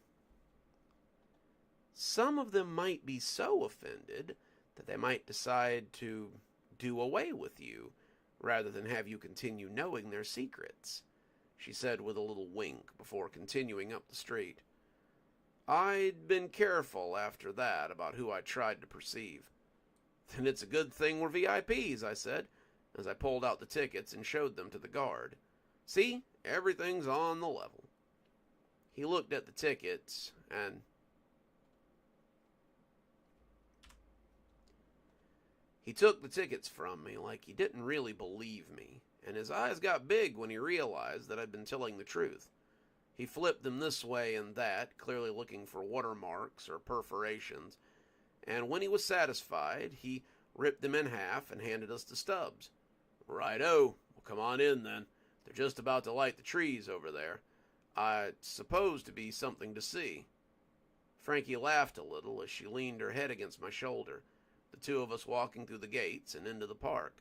Some of them might be so offended that they might decide to do away with you rather than have you continue knowing their secrets, she said with a little wink before continuing up the street. I'd been careful after that about who I tried to perceive. Then it's a good thing we're VIPs, I said, as I pulled out the tickets and showed them to the guard. See, everything's on the level. He looked at the tickets and he took the tickets from me like he didn't really believe me, and his eyes got big when he realized that I'd been telling the truth. He flipped them this way and that, clearly looking for watermarks or perforations, and when he was satisfied, he ripped them in half and handed us the stubs. Righto, well, come on in then. They're just about to light the trees over there. I suppose to be something to see. Frankie laughed a little as she leaned her head against my shoulder, the two of us walking through the gates and into the park.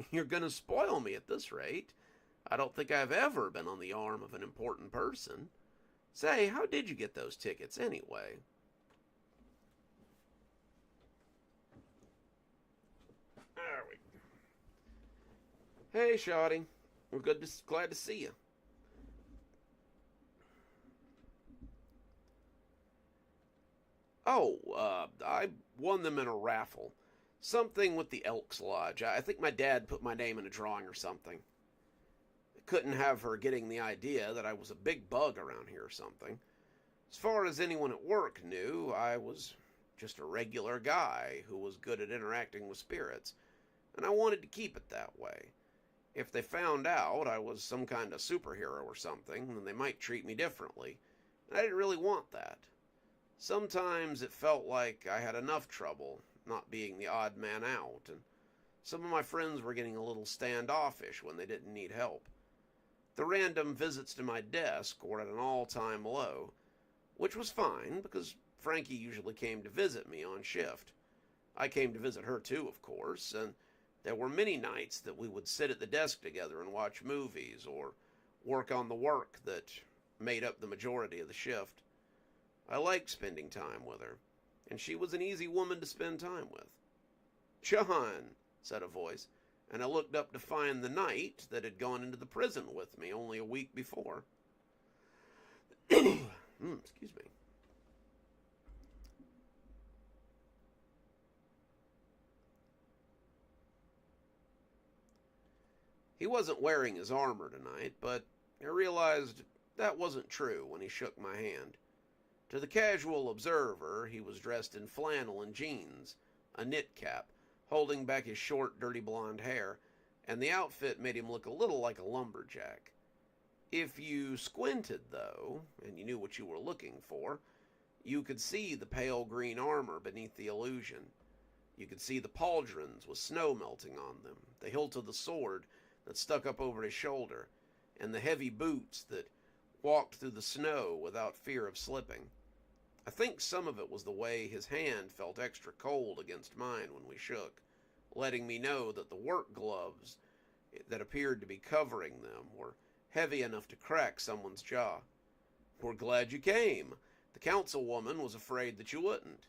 You're going to spoil me at this rate. I don't think I've ever been on the arm of an important person. Say, how did you get those tickets anyway? There we go. Hey, Shawty. We're glad to see you. Oh, I won them in a raffle. Something with the Elks Lodge. I think my dad put my name in a drawing or something. I couldn't have her getting the idea that I was a big bug around here or something. As far as anyone at work knew, I was just a regular guy who was good at interacting with spirits, and I wanted to keep it that way. If they found out I was some kind of superhero or something, then they might treat me differently, and I didn't really want that. Sometimes it felt like I had enough trouble not being the odd man out, and some of my friends were getting a little standoffish when they didn't need help. The random visits to my desk were at an all-time low, which was fine because Frankie usually came to visit me on shift. I came to visit her too, of course, and there were many nights that we would sit at the desk together and watch movies or work on the work that made up the majority of the shift. I liked spending time with her, and she was an easy woman to spend time with. John, said a voice, and I looked up to find the knight that had gone into the prison with me only a week before. Excuse me. He wasn't wearing his armor tonight, but I realized that wasn't true when he shook my hand. To the casual observer, he was dressed in flannel and jeans, a knit cap, holding back his short, dirty blonde hair, and the outfit made him look a little like a lumberjack. If you squinted, though, and you knew what you were looking for, you could see the pale green armor beneath the illusion. You could see the pauldrons with snow melting on them, the hilt of the sword that stuck up over his shoulder, and the heavy boots that walked through the snow without fear of slipping. I think some of it was the way his hand felt extra cold against mine when we shook, letting me know that the work gloves that appeared to be covering them were heavy enough to crack someone's jaw. We're glad you came. The councilwoman was afraid that you wouldn't.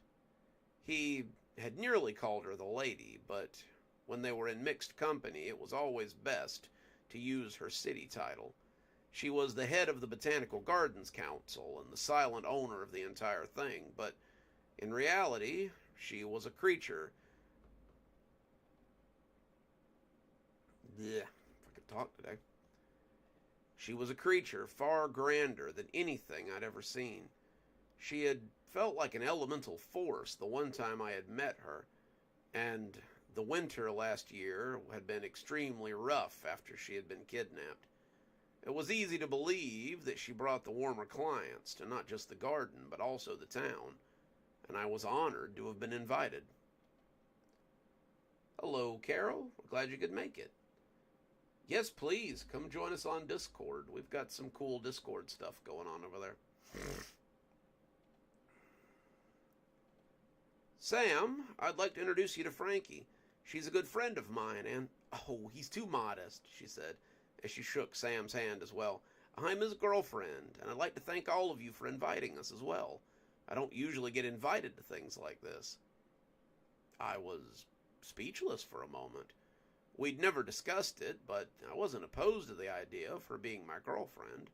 He had nearly called her the lady, but when they were in mixed company, it was always best to use her city title. She was the head of the Botanical Gardens Council and the silent owner of the entire thing, but in reality, she was a creature. If I could talk today. She was a creature far grander than anything I'd ever seen. She had felt like an elemental force the one time I had met her, and the winter last year had been extremely rough after she had been kidnapped. It was easy to believe that she brought the warmer clients to not just the garden, but also the town, and I was honored to have been invited. Hello, Carol. Glad you could make it. Yes, please, come join us on Discord. We've got some cool Discord stuff going on over there. Sam, I'd like to introduce you to Frankie. She's a good friend of mine, and... Oh, he's too modest, she said, as she shook Sam's hand as well. I'm his girlfriend, and I'd like to thank all of you for inviting us as well. I don't usually get invited to things like this. I was speechless for a moment. We'd never discussed it, but I wasn't opposed to the idea of her being my girlfriend.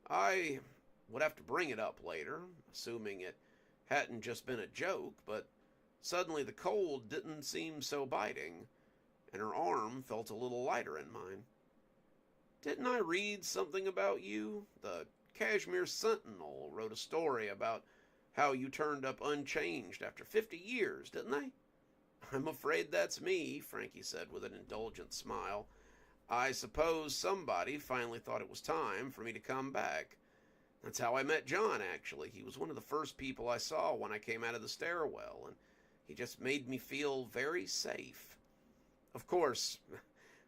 I would have to bring it up later, assuming it hadn't just been a joke, but Suddenly the cold didn't seem so biting, and her arm felt a little lighter in mine. Didn't I read something about you? The Kashmir Sentinel wrote a story about how you turned up unchanged after 50 years, didn't they? I'm afraid that's me, Frankie said with an indulgent smile. I suppose somebody finally thought it was time for me to come back. That's how I met John, actually. He was one of the first people I saw when I came out of the stairwell, and he just made me feel very safe. Of course,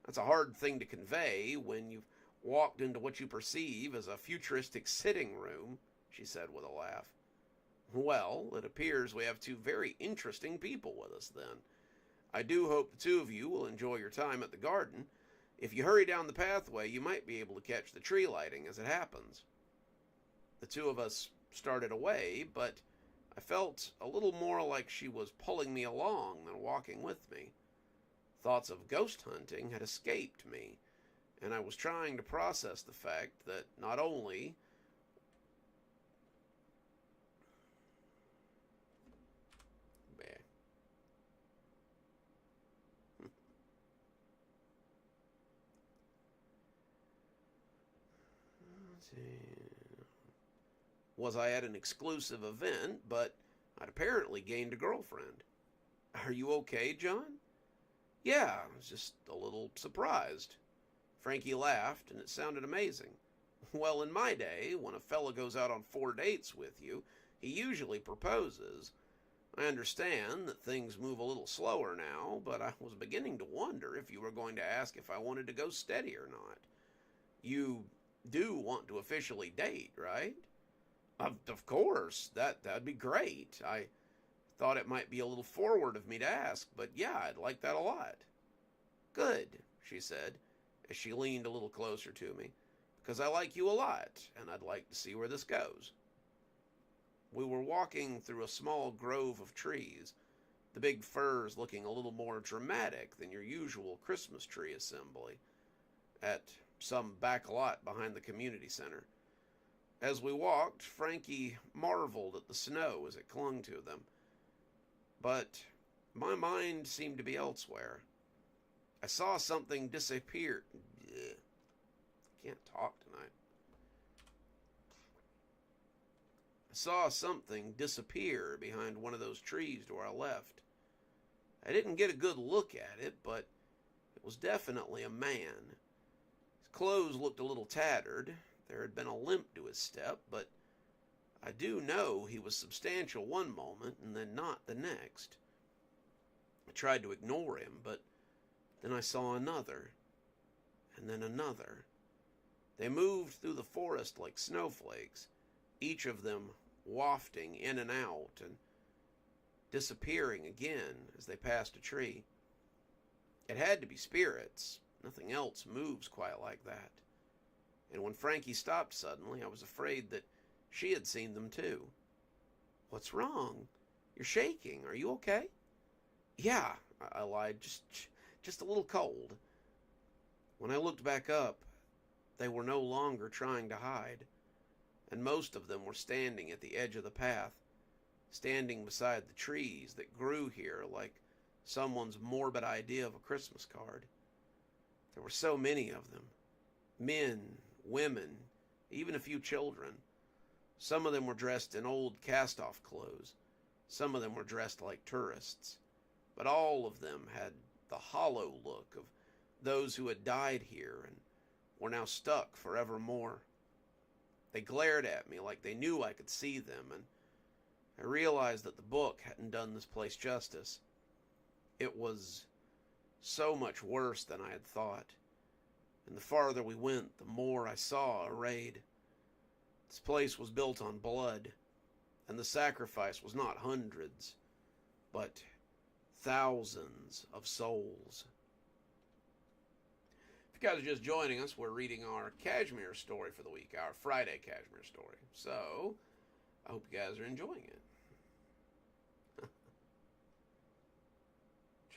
that's a hard thing to convey when you've walked into what you perceive as a futuristic sitting room, she said with a laugh. Well, it appears we have two very interesting people with us then. I do hope the two of you will enjoy your time at the garden. If you hurry down the pathway, you might be able to catch the tree lighting as it happens. The two of us started away, but I felt a little more like she was pulling me along than walking with me. Thoughts of ghost hunting had escaped me, and I was trying to process the fact that not only was I at an exclusive event, but I'd apparently gained a girlfriend. Are you okay, John? Yeah, I was just a little surprised. Frankie laughed, and it sounded amazing. Well, in my day, when a fella goes out on 4 dates with you, he usually proposes. I understand that things move a little slower now, but I was beginning to wonder if you were going to ask if I wanted to go steady or not. You do want to officially date, right? Of course, that'd be great. I thought it might be a little forward of me to ask, but yeah, I'd like that a lot. Good, she said, as she leaned a little closer to me, because I like you a lot, and I'd like to see where this goes. We were walking through a small grove of trees, the big firs looking a little more dramatic than your usual Christmas tree assembly, at some back lot behind the community center. As we walked, Frankie marveled at the snow as it clung to them. But my mind seemed to be elsewhere. I saw something disappear. I can't talk tonight. I saw something disappear behind one of those trees to our left. I didn't get a good look at it, but it was definitely a man. His clothes looked a little tattered. There had been a limp to his step, but I do know he was substantial one moment and then not the next. I tried to ignore him, but then I saw another, and then another. They moved through the forest like snowflakes, each of them wafting in and out and disappearing again as they passed a tree. It had to be spirits. Nothing else moves quite like that. And when Frankie stopped suddenly, I was afraid that she had seen them too. What's wrong? You're shaking. Are you okay? Yeah, I lied. Just a little cold. When I looked back up, they were no longer trying to hide, and most of them were standing at the edge of the path, standing beside the trees that grew here like someone's morbid idea of a Christmas card. There were so many of them. Men, women, even a few children. Some of them were dressed in old cast-off clothes. Some of them were dressed like tourists. But all of them had the hollow look of those who had died here and were now stuck forevermore. They glared at me like they knew I could see them, and I realized that the book hadn't done this place justice. It was so much worse than I had thought. And the farther we went, the more I saw arrayed. This place was built on blood, and the sacrifice was not hundreds, but thousands of souls. If you guys are just joining us, we're reading our Kashmir story for the week, our Friday Kashmir story. So, I hope you guys are enjoying it.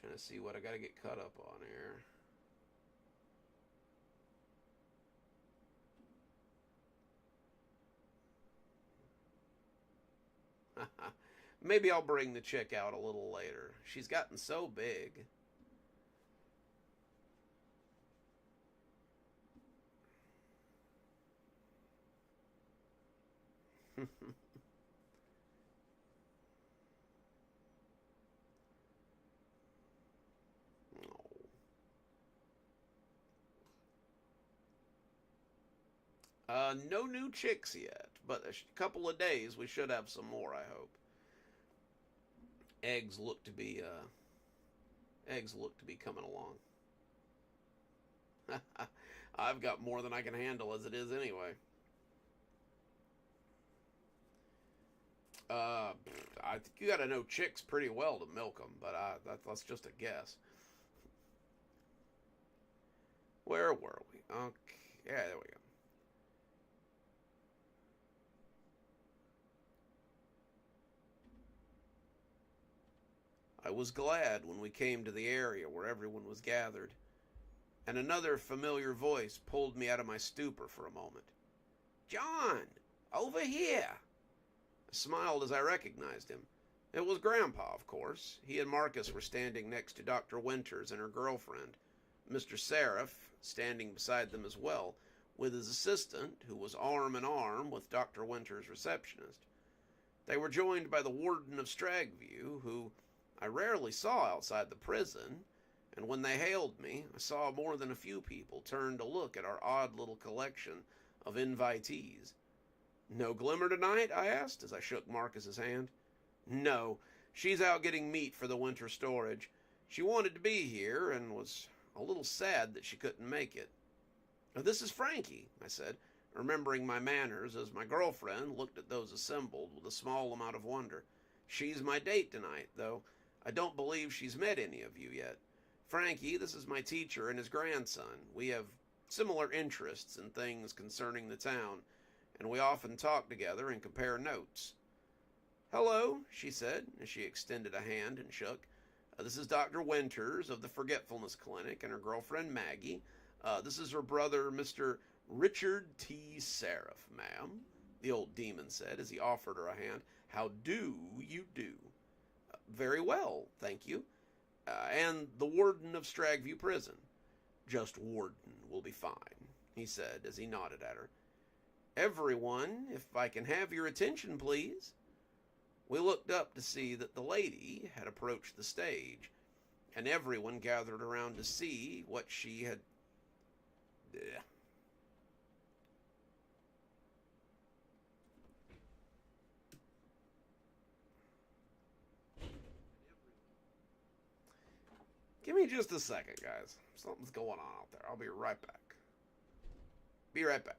Trying to see what I got to get caught up on here. Maybe I'll bring the chick out a little later. She's gotten so big. No new chicks yet, but a couple of days we should have some more. I hope. Eggs look to be coming along. I've got more than I can handle as it is anyway. I think you got to know chicks pretty well to milk them, but that's just a guess. Where were we? Okay, yeah, there we go. I was glad when we came to the area where everyone was gathered, and another familiar voice pulled me out of my stupor for a moment. John, over here! I smiled as I recognized him. It was Grandpa, of course. He and Marcus were standing next to Dr. Winters and her girlfriend, Mr. Seraph, standing beside them as well, with his assistant, who was arm in arm with Dr. Winters' receptionist. They were joined by the warden of Stragview, who I rarely saw outside the prison, and when they hailed me, I saw more than a few people turn to look at our odd little collection of invitees. No Glimmer tonight? I asked as I shook Marcus's hand. No, she's out getting meat for the winter storage. She wanted to be here and was a little sad that she couldn't make it. This is Frankie, I said, remembering my manners as my girlfriend looked at those assembled with a small amount of wonder. She's my date tonight, though I don't believe she's met any of you yet. Frankie, this is my teacher and his grandson. We have similar interests in things concerning the town, and we often talk together and compare notes. Hello, she said, as she extended a hand and shook. This is Dr. Winters of the Forgetfulness Clinic and her girlfriend Maggie. This is her brother, Mr. Richard T. Seraph, ma'am, the old demon said as he offered her a hand. How do you do? Very well, thank you. And the warden of Stragview Prison. Just warden will be fine, he said as he nodded at her. Everyone, if I can have your attention, please. We looked up to see that the lady had approached the stage, and everyone gathered around to see what she had... Give me just a second, guys. Something's going on out there. I'll be right back. Be right back.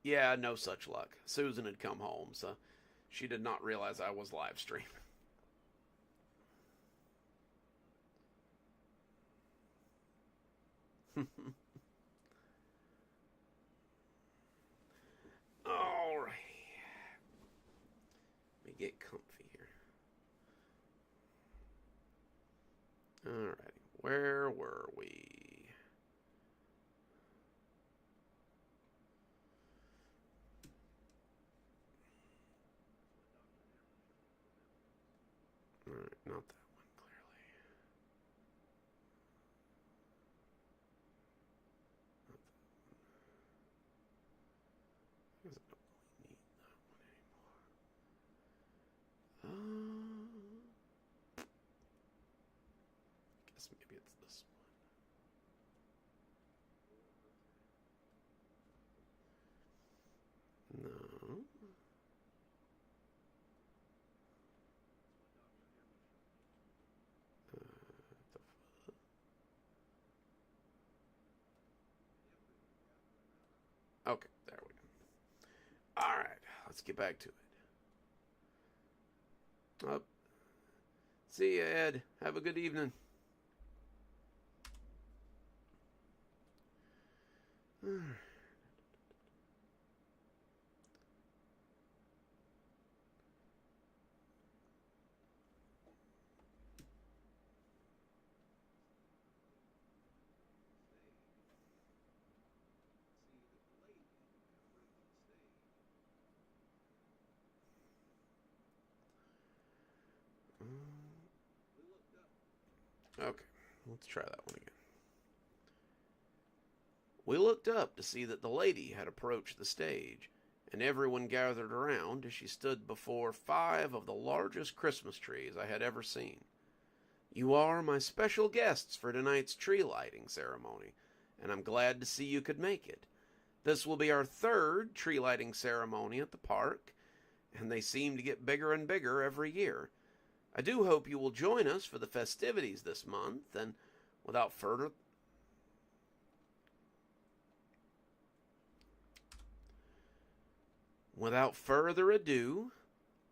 Yeah, no such luck. Susan had come home, so she did not realize I was live streaming. Alrighty. Let me get comfy here. Alrighty, where were we? Alright, not that one, clearly. Not that one. I guess I don't really need that one anymore. Guess maybe it's this one. No. Okay, there we go. All right, let's get back to it. Oh, see you, Ed. Have a good evening. Okay, let's try that one again. We looked up to see that the lady had approached the stage, and everyone gathered around as she stood before 5 of the largest Christmas trees I had ever seen. You are my special guests for tonight's tree lighting ceremony, and I'm glad to see you could make it. This will be our 3rd tree lighting ceremony at the park, and they seem to get bigger and bigger every year. I do hope you will join us for the festivities this month, and without further ado,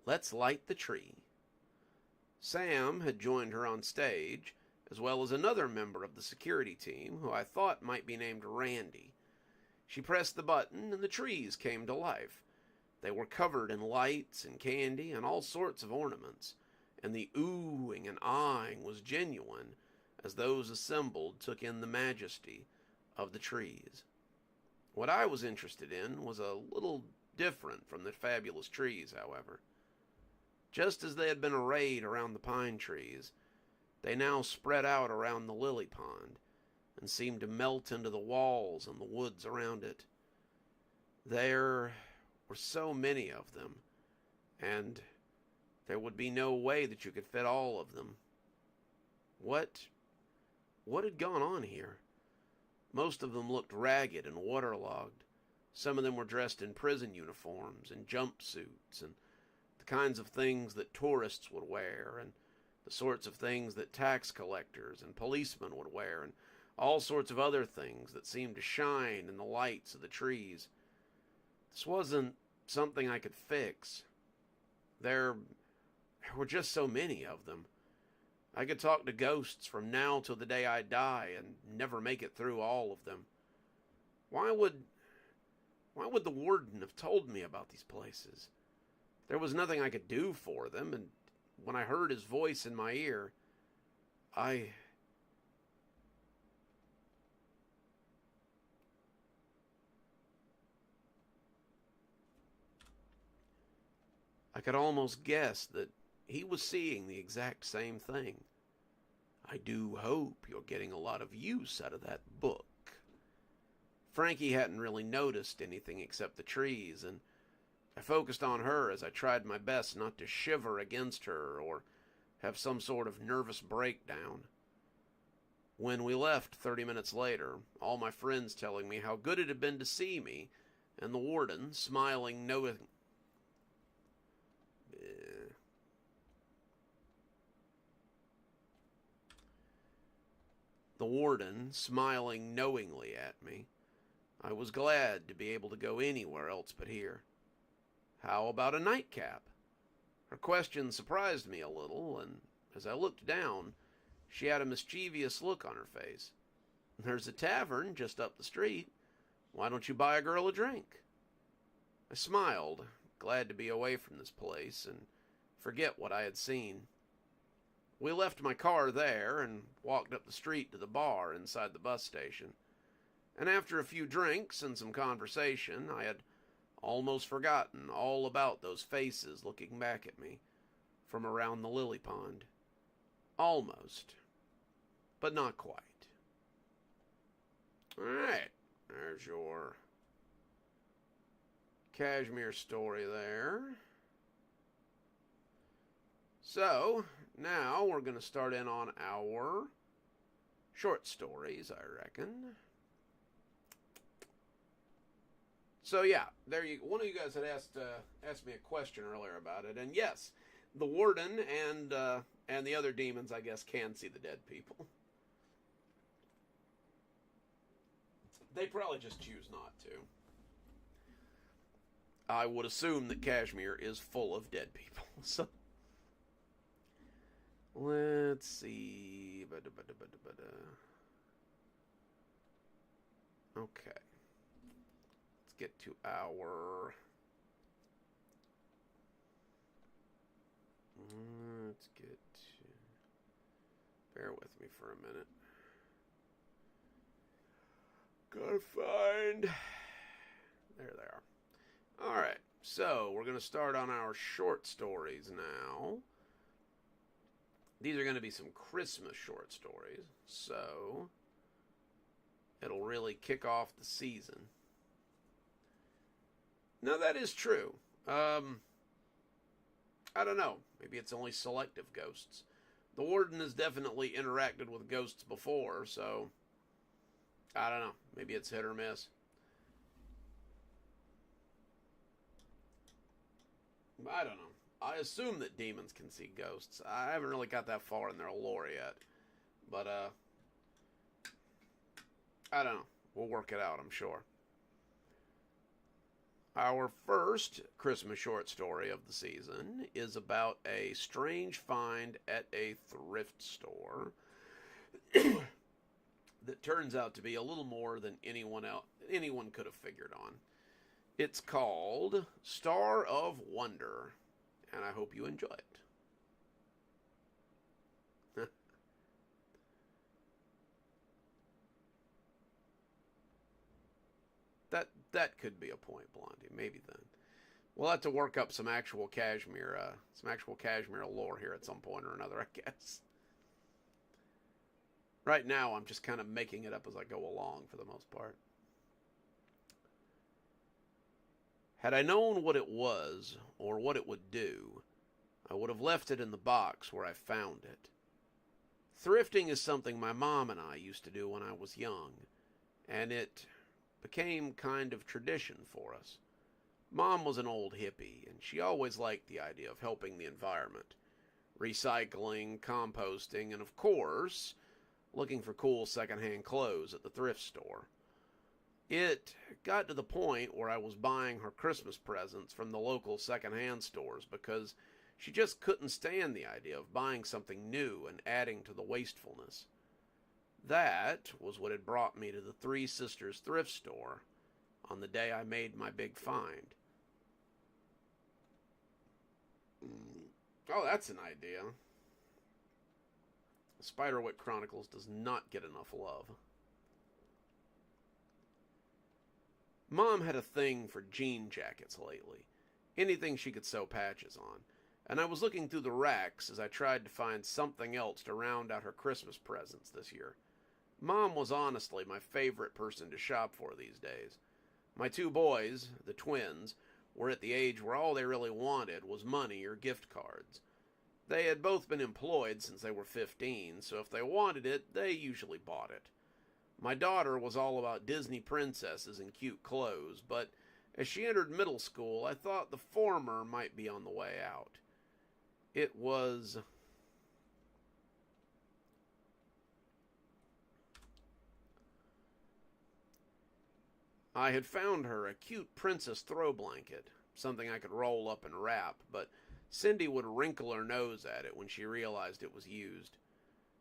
let's light the tree. Sam had joined her on stage, as well as another member of the security team who I thought might be named Randy. She pressed the button and the trees came to life. They were covered in lights and candy and all sorts of ornaments, and the oohing and ahhing was genuine as those assembled took in the majesty of the trees. What I was interested in was a little different from the fabulous trees, however. Just as they had been arrayed around the pine trees, they now spread out around the lily pond and seemed to melt into the walls and the woods around it. There were so many of them, and there would be no way that you could fit all of them. What had gone on here? Most of them looked ragged and waterlogged. Some of them were dressed in prison uniforms and jumpsuits and the kinds of things that tourists would wear and the sorts of things that tax collectors and policemen would wear and all sorts of other things that seemed to shine in the lights of the trees. This wasn't something I could fix. There were just so many of them. I could talk to ghosts from now till the day I die and never make it through all of them. Why would the warden have told me about these places? There was nothing I could do for them, and when I heard his voice in my ear, I could almost guess that he was seeing the exact same thing. I do hope you're getting a lot of use out of that book. Frankie hadn't really noticed anything except the trees, and I focused on her as I tried my best not to shiver against her or have some sort of nervous breakdown. When we left 30 minutes later, all my friends telling me how good it had been to see me, and the warden smiling knowing... The warden smiling knowingly at me, I was glad to be able to go anywhere else but here. How about a nightcap? Her question surprised me a little, and as I looked down, she had a mischievous look on her face. There's a tavern just up the street. Why don't you buy a girl a drink? I smiled, glad to be away from this place and forget what I had seen. We left my car there and walked up the street to the bar inside the bus station. And after a few drinks and some conversation, I had almost forgotten all about those faces looking back at me from around the lily pond. Almost, but not quite. Alright, there's your Kashmir story there. So, now we're going to start in on our short stories, I reckon. So yeah, there you. One of you guys had asked me a question earlier about it, and yes, the warden and the other demons, I guess, can see the dead people. They probably just choose not to. I would assume that Kashmir is full of dead people. So let's see. Okay. Get to our let's get to, bear with me for a minute. Gotta find, there they are. All right, so we're gonna start on our short stories now. These are gonna be some Christmas short stories, so it'll really kick off the season. Now, that is true. I don't know. Maybe it's only selective ghosts. The warden has definitely interacted with ghosts before, so I don't know. Maybe it's hit or miss. I don't know. I assume that demons can see ghosts. I haven't really got that far in their lore yet. But, I don't know. We'll work it out, I'm sure. Our first Christmas short story of the season is about a strange find at a thrift store that turns out to be a little more than anyone could have figured on. It's called Star of Wonder, and I hope you enjoy it. That could be a point, Blondie. Maybe then. We'll have to work up some actual Kashmir lore here at some point or another, I guess. Right now, I'm just kind of making it up as I go along for the most part. Had I known what it was, or what it would do, I would have left it in the box where I found it. Thrifting is something my mom and I used to do when I was young, and it became kind of tradition for us. Mom was an old hippie, and she always liked the idea of helping the environment. Recycling, composting, and of course, looking for cool secondhand clothes at the thrift store. It got to the point where I was buying her Christmas presents from the local secondhand stores because she just couldn't stand the idea of buying something new and adding to the wastefulness. That was what had brought me to the Three Sisters thrift store on the day I made my big find. Oh, that's an idea. Spiderwick Chronicles does not get enough love. Mom had a thing for jean jackets lately. Anything she could sew patches on. And I was looking through the racks as I tried to find something else to round out her Christmas presents this year. Mom was honestly my favorite person to shop for these days. My two boys, the twins, were at the age where all they really wanted was money or gift cards. They had both been employed since they were 15, so if they wanted it, they usually bought it. My daughter was all about Disney princesses and cute clothes, but as she entered middle school, I thought the former might be on the way out. It was I had found her a cute princess throw blanket, something I could roll up and wrap, but Cindy would wrinkle her nose at it when she realized it was used.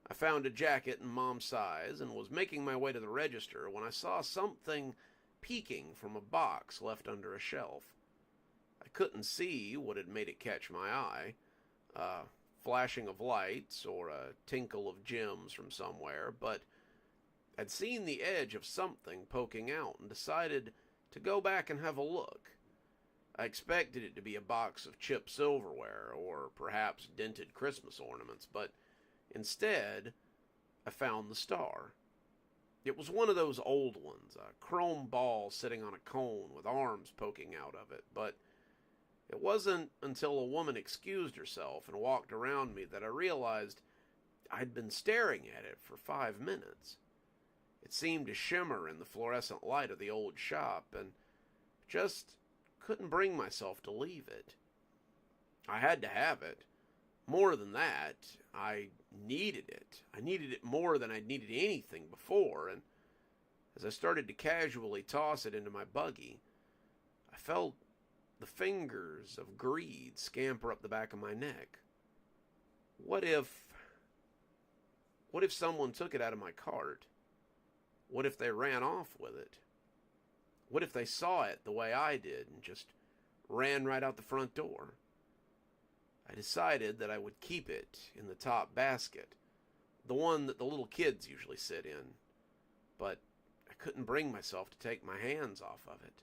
I found a jacket in Mom's size and was making my way to the register when I saw something peeking from a box left under a shelf. I couldn't see what had made it catch my eye. flashing of lights or a tinkle of gems from somewhere, but I'd seen the edge of something poking out and decided to go back and have a look. I expected it to be a box of chipped silverware or perhaps dented Christmas ornaments, but instead, I found the star. It was one of those old ones, a chrome ball sitting on a cone with arms poking out of it, but it wasn't until a woman excused herself and walked around me that I realized I'd been staring at it for 5 minutes. It seemed to shimmer in the fluorescent light of the old shop, and just couldn't bring myself to leave it. I had to have it. More than that, I needed it. I needed it more than I'd needed anything before, and as I started to casually toss it into my buggy, I felt the fingers of greed scamper up the back of my neck. What if someone took it out of my cart? What if they ran off with it? What if they saw it the way I did and just ran right out the front door? I decided that I would keep it in the top basket, the one that the little kids usually sit in, but I couldn't bring myself to take my hands off of it.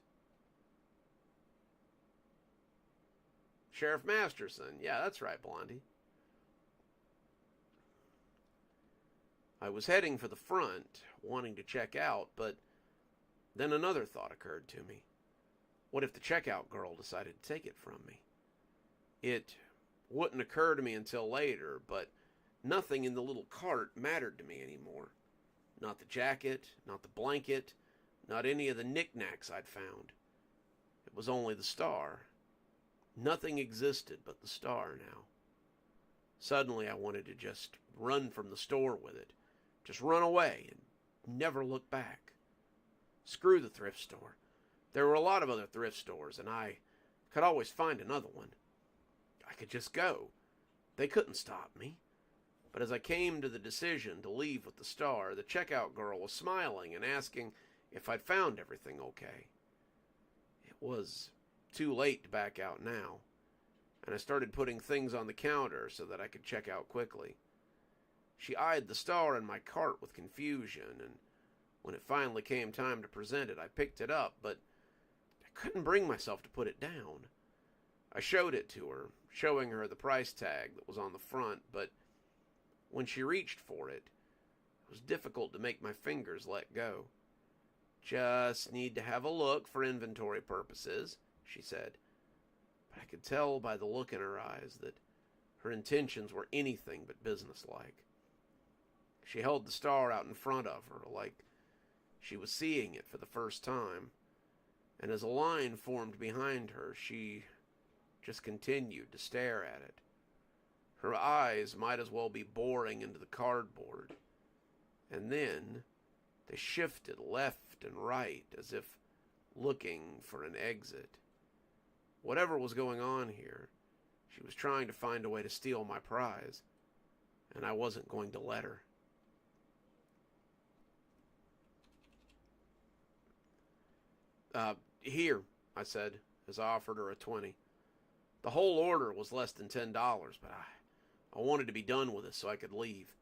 Sheriff Masterson. Yeah, that's right, Blondie. I was heading for the front, wanting to check out, but then another thought occurred to me. What if the checkout girl decided to take it from me? It wouldn't occur to me until later, but nothing in the little cart mattered to me anymore. Not the jacket, not the blanket, not any of the knickknacks I'd found. It was only the star. Nothing existed but the star now. Suddenly I wanted to just run from the store with it. Just run away and never look back. Screw the thrift store. There were a lot of other thrift stores, and I could always find another one. I could just go. They couldn't stop me. But as I came to the decision to leave with the star, the checkout girl was smiling and asking if I'd found everything okay. It was too late to back out now, and I started putting things on the counter so that I could check out quickly. She eyed the star in my cart with confusion, and when it finally came time to present it, I picked it up, but I couldn't bring myself to put it down. I showed it to her, showing her the price tag that was on the front, but when she reached for it, it was difficult to make my fingers let go. Just need to have a look for inventory purposes, she said, but I could tell by the look in her eyes that her intentions were anything but businesslike. She held the star out in front of her like she was seeing it for the first time, and as a line formed behind her, she just continued to stare at it. Her eyes might as well be boring into the cardboard, and then they shifted left and right as if looking for an exit. Whatever was going on here, she was trying to find a way to steal my prize, and I wasn't going to let her. Here, I said, as I offered her a 20. The whole order was less than $10, but I wanted to be done with it so I could leave.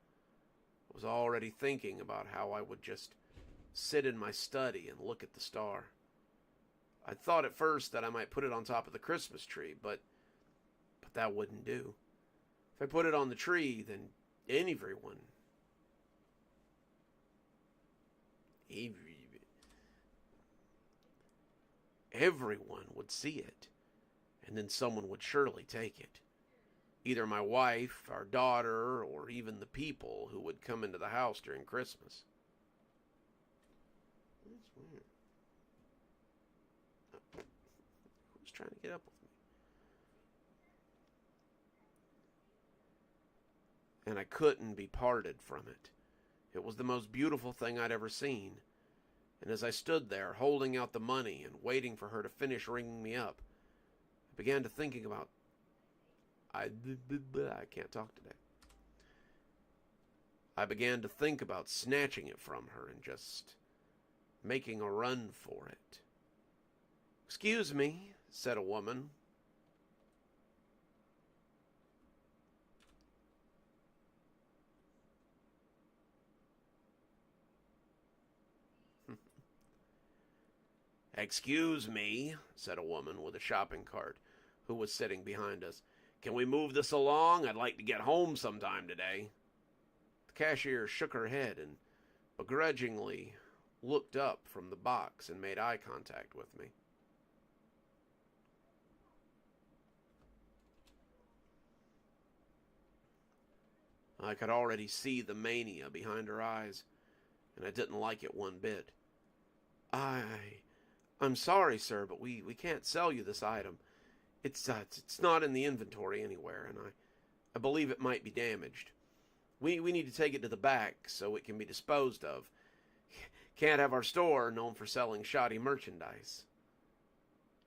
I was already thinking about how I would just sit in my study and look at the star. I thought at first that I might put it on top of the Christmas tree, but that wouldn't do. If I put it on the tree, then everyone would see it, and then someone would surely take it. Either my wife, our daughter, or even the people who would come into the house during Christmas. That's weird. Who's trying to get up with me? And I couldn't be parted from it. It was the most beautiful thing I'd ever seen. And as I stood there, holding out the money and waiting for her to finish ringing me up, I began to thinking about... I can't talk today. I began to think about snatching it from her and just making a run for it. "Excuse me," said a woman. "Excuse me," said a woman with a shopping cart who was sitting behind us. "Can we move this along? I'd like to get home sometime today." The cashier shook her head and begrudgingly looked up from the box and made eye contact with me. I could already see the mania behind her eyes, and I didn't like it one bit. I'm sorry, sir, but we can't sell you this item. It's not in the inventory anywhere, and I believe it might be damaged. We need to take it to the back so it can be disposed of. Can't have our store known for selling shoddy merchandise."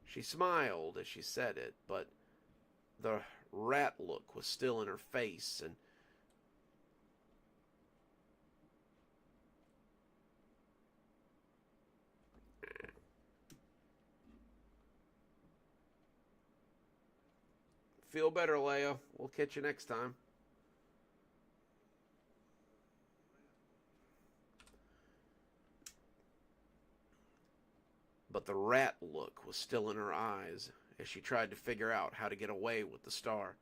She smiled as she said it, but the rat look was still in her face, and feel better, Leia. We'll catch you next time. But the rat look was still in her eyes as she tried to figure out how to get away with the star.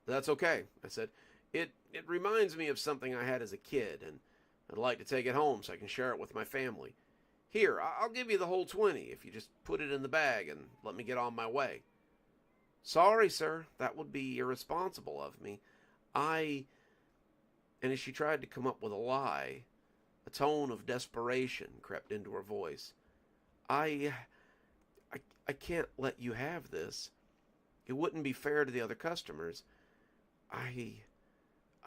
"That's okay," I said. It reminds me of something I had as a kid, and I'd like to take it home so I can share it with my family. Here, I'll give you the whole 20 if you just put it in the bag and let me get on my way." "Sorry, sir, that would be irresponsible of me. And as she tried to come up with a lie, a tone of desperation crept into her voice. I can't let you have this. It wouldn't be fair to the other customers. I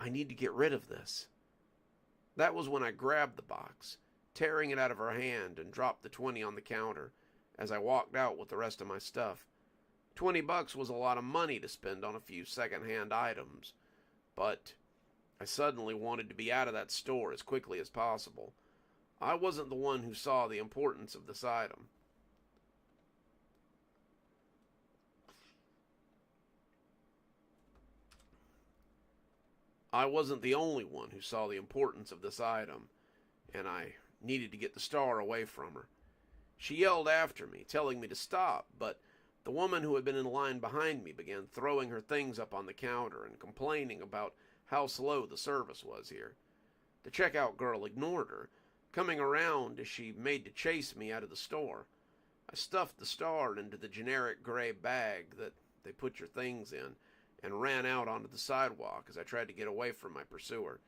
need to get rid of this." That was when I grabbed the box, tearing it out of her hand, and dropped the 20 on the counter as I walked out with the rest of my stuff. $20 was a lot of money to spend on a few second-hand items, but I suddenly wanted to be out of that store as quickly as possible. I wasn't the one who saw the importance of this item. I wasn't the only one who saw the importance of this item, and I needed to get the star away from her. She yelled after me, telling me to stop, but the woman who had been in line behind me began throwing her things up on the counter and complaining about how slow the service was here. The checkout girl ignored her, coming around as she made to chase me out of the store. I stuffed the star into the generic gray bag that they put your things in and ran out onto the sidewalk as I tried to get away from my pursuer.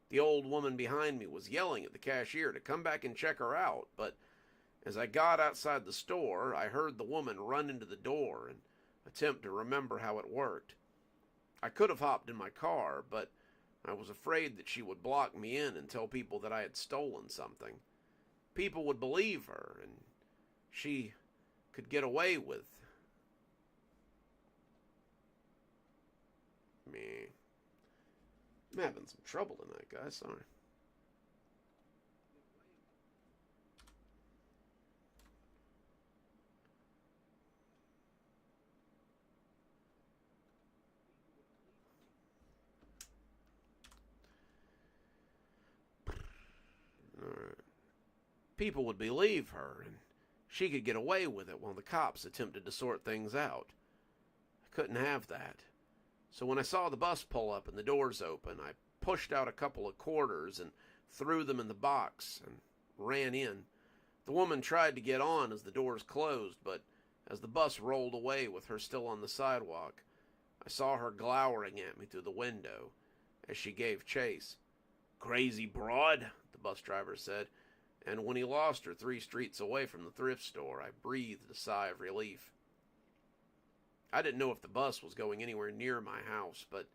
The old woman behind me was yelling at the cashier to come back and check her out, but as I got outside the store, I heard the woman run into the door and attempt to remember how it worked. I could have hopped in my car, but I was afraid that she would block me in and tell people that I had stolen something. People would believe her, and she could get away with me. I'm having some trouble tonight, guys. Sorry. People would believe her, and she could get away with it while the cops attempted to sort things out. I couldn't have that. So when I saw the bus pull up and the doors open, I pushed out a couple of quarters and threw them in the box and ran in. The woman tried to get on as the doors closed, but as the bus rolled away with her still on the sidewalk, I saw her glowering at me through the window as she gave chase. "Crazy broad," the bus driver said, and when he lost her 3 streets away from the thrift store, I breathed a sigh of relief. I didn't know if the bus was going anywhere near my house, but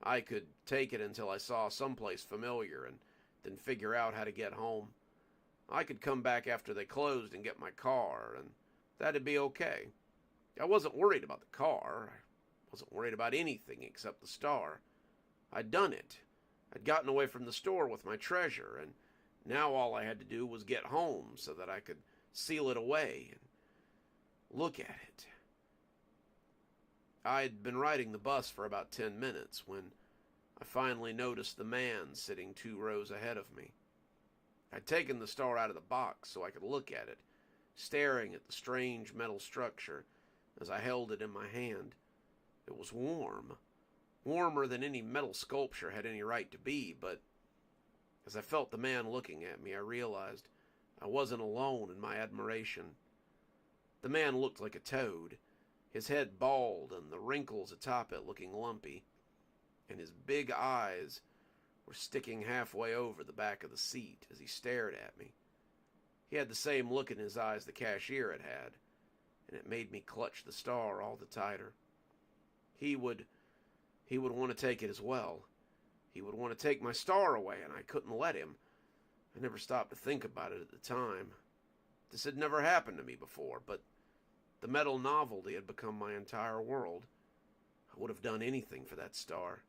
I could take it until I saw someplace familiar and then figure out how to get home. I could come back after they closed and get my car, and that'd be okay. I wasn't worried about the car. I wasn't worried about anything except the star. I'd done it. I'd gotten away from the store with my treasure, and now all I had to do was get home so that I could seal it away and look at it. I'd been riding the bus for about 10 minutes when I finally noticed the man sitting 2 rows ahead of me. I'd taken the star out of the box so I could look at it, staring at the strange metal structure as I held it in my hand. It was warm, warmer than any metal sculpture had any right to be, but as I felt the man looking at me, I realized I wasn't alone in my admiration. The man looked like a toad, his head bald and the wrinkles atop it looking lumpy, and his big eyes were sticking halfway over the back of the seat as he stared at me. He had the same look in his eyes the cashier had had, and it made me clutch the star all the tighter. He would want to take it as well. He would want to take my star away, and I couldn't let him. I never stopped to think about it at the time. This had never happened to me before, but the metal novelty had become my entire world. I would have done anything for that star.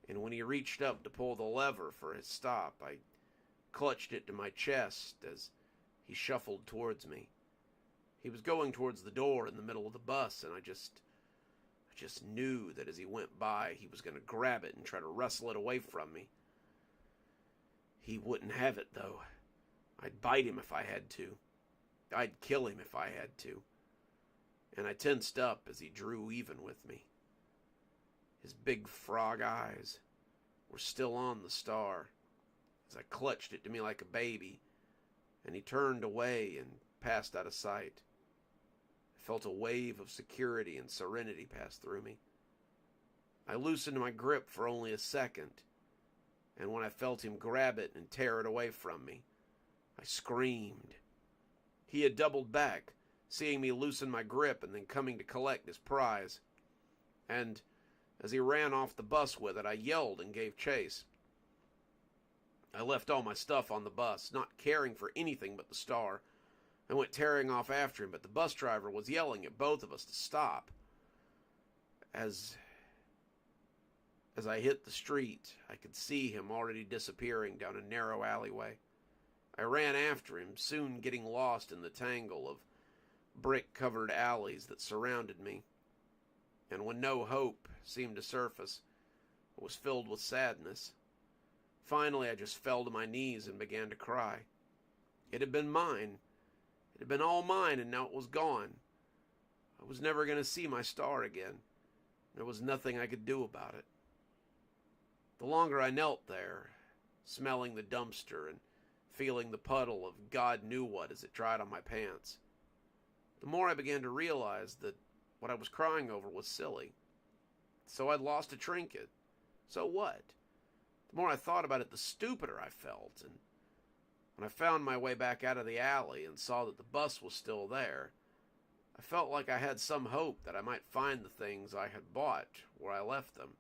And when he reached up to pull the lever for his stop, I clutched it to my chest as he shuffled towards me. He was going towards the door in the middle of the bus, and I just knew that as he went by, he was going to grab it and try to wrestle it away from me. He wouldn't have it, though. I'd bite him if I had to. I'd kill him if I had to. And I tensed up as he drew even with me. His big frog eyes were still on the star as I clutched it to me like a baby, and he turned away and passed out of sight. I felt a wave of security and serenity pass through me. I loosened my grip for only a second, and when I felt him grab it and tear it away from me, I screamed. He had doubled back, seeing me loosen my grip and then coming to collect his prize. And as he ran off the bus with it, I yelled and gave chase. I left all my stuff on the bus, not caring for anything but the star. I went tearing off after him, but the bus driver was yelling at both of us to stop. As I hit the street, I could see him already disappearing down a narrow alleyway. I ran after him, soon getting lost in the tangle of brick-covered alleys that surrounded me. And when no hope seemed to surface, I was filled with sadness. Finally, I just fell to my knees and began to cry. It had been mine. It had been all mine, and now it was gone. I was never going to see my star again. There was nothing I could do about it. The longer I knelt there, smelling the dumpster and feeling the puddle of God knew what as it dried on my pants, the more I began to realize that what I was crying over was silly. So I'd lost a trinket. So what? The more I thought about it, the stupider I felt. And when I found my way back out of the alley and saw that the bus was still there, I felt like I had some hope that I might find the things I had bought where I left them.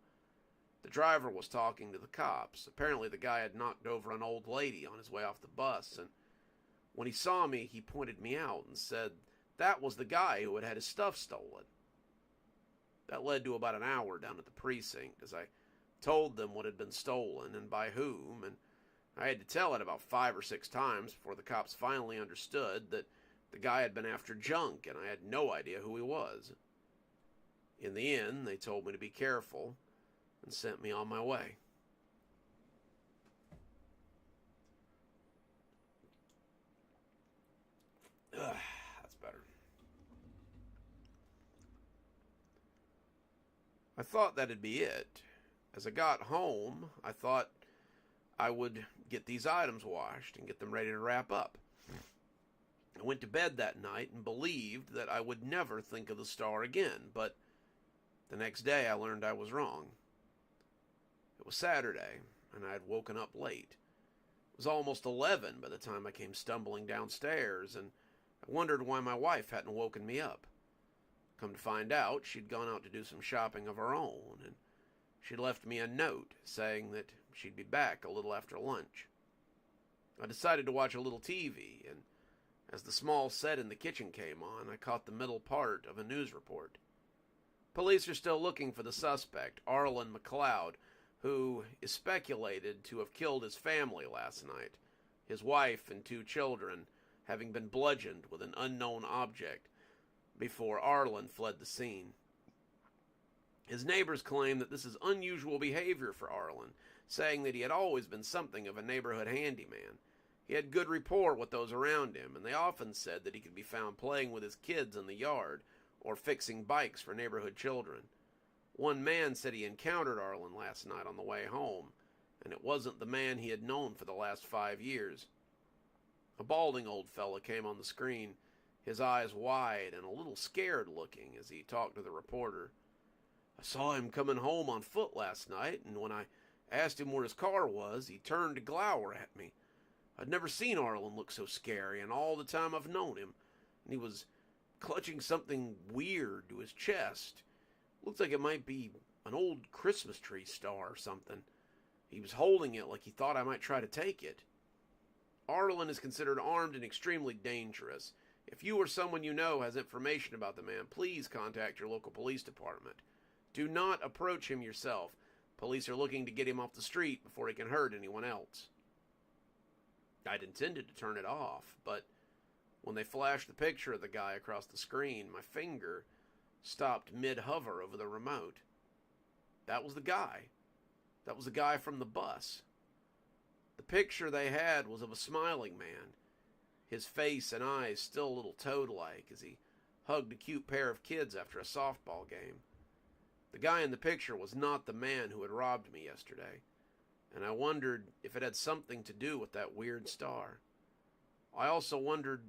The driver was talking to the cops. Apparently the guy had knocked over an old lady on his way off the bus, and when he saw me, he pointed me out and said that was the guy who had had his stuff stolen. That led to about an hour down at the precinct as I told them what had been stolen and by whom, and I had to tell it about 5 or 6 times before the cops finally understood that the guy had been after junk and I had no idea who he was. In the end, they told me to be careful and sent me on my way. That's better. I thought that'd be it. As I got home, I thought I would get these items washed and get them ready to wrap up. I went to bed that night and believed that I would never think of the star again, but the next day I learned I was wrong. It was Saturday, and I had woken up late. It was almost 11 by the time I came stumbling downstairs, and I wondered why my wife hadn't woken me up. Come to find out, she'd gone out to do some shopping of her own, and she'd left me a note saying that she'd be back a little after lunch. I decided to watch a little TV, and as the small set in the kitchen came on, I caught the middle part of a news report. Police are still looking for the suspect, Arlen McLeod, who is speculated to have killed his family last night, his wife and 2 children having been bludgeoned with an unknown object before Arlen fled the scene. His neighbors claim that this is unusual behavior for Arlen, saying that he had always been something of a neighborhood handyman, He had good rapport with those around him, and they often said that he could be found playing with his kids in the yard or fixing bikes for neighborhood children. One man said he encountered Arlen last night on the way home, and it wasn't the man he had known for the last 5 years. A balding old fella came on the screen, his eyes wide and a little scared looking as he talked to the reporter. I saw him coming home on foot last night, and when I asked him where his car was, he turned to glower at me. I'd never seen Arlen look so scary in all the time I've known him, and he was clutching something weird to his chest. Looks like it might be an old Christmas tree star or something. He was holding it like he thought I might try to take it. Arlen is considered armed and extremely dangerous. If you or someone you know has information about the man, please contact your local police department. Do not approach him yourself. Police are looking to get him off the street before he can hurt anyone else. I'd intended to turn it off, but when they flashed the picture of the guy across the screen, my finger stopped mid-hover over the remote. That was the guy. That was the guy from the bus. The picture they had was of a smiling man, his face and eyes still a little toad-like as he hugged a cute pair of kids after a softball game. The guy in the picture was not the man who had robbed me yesterday, and I wondered if it had something to do with that weird star. I also wondered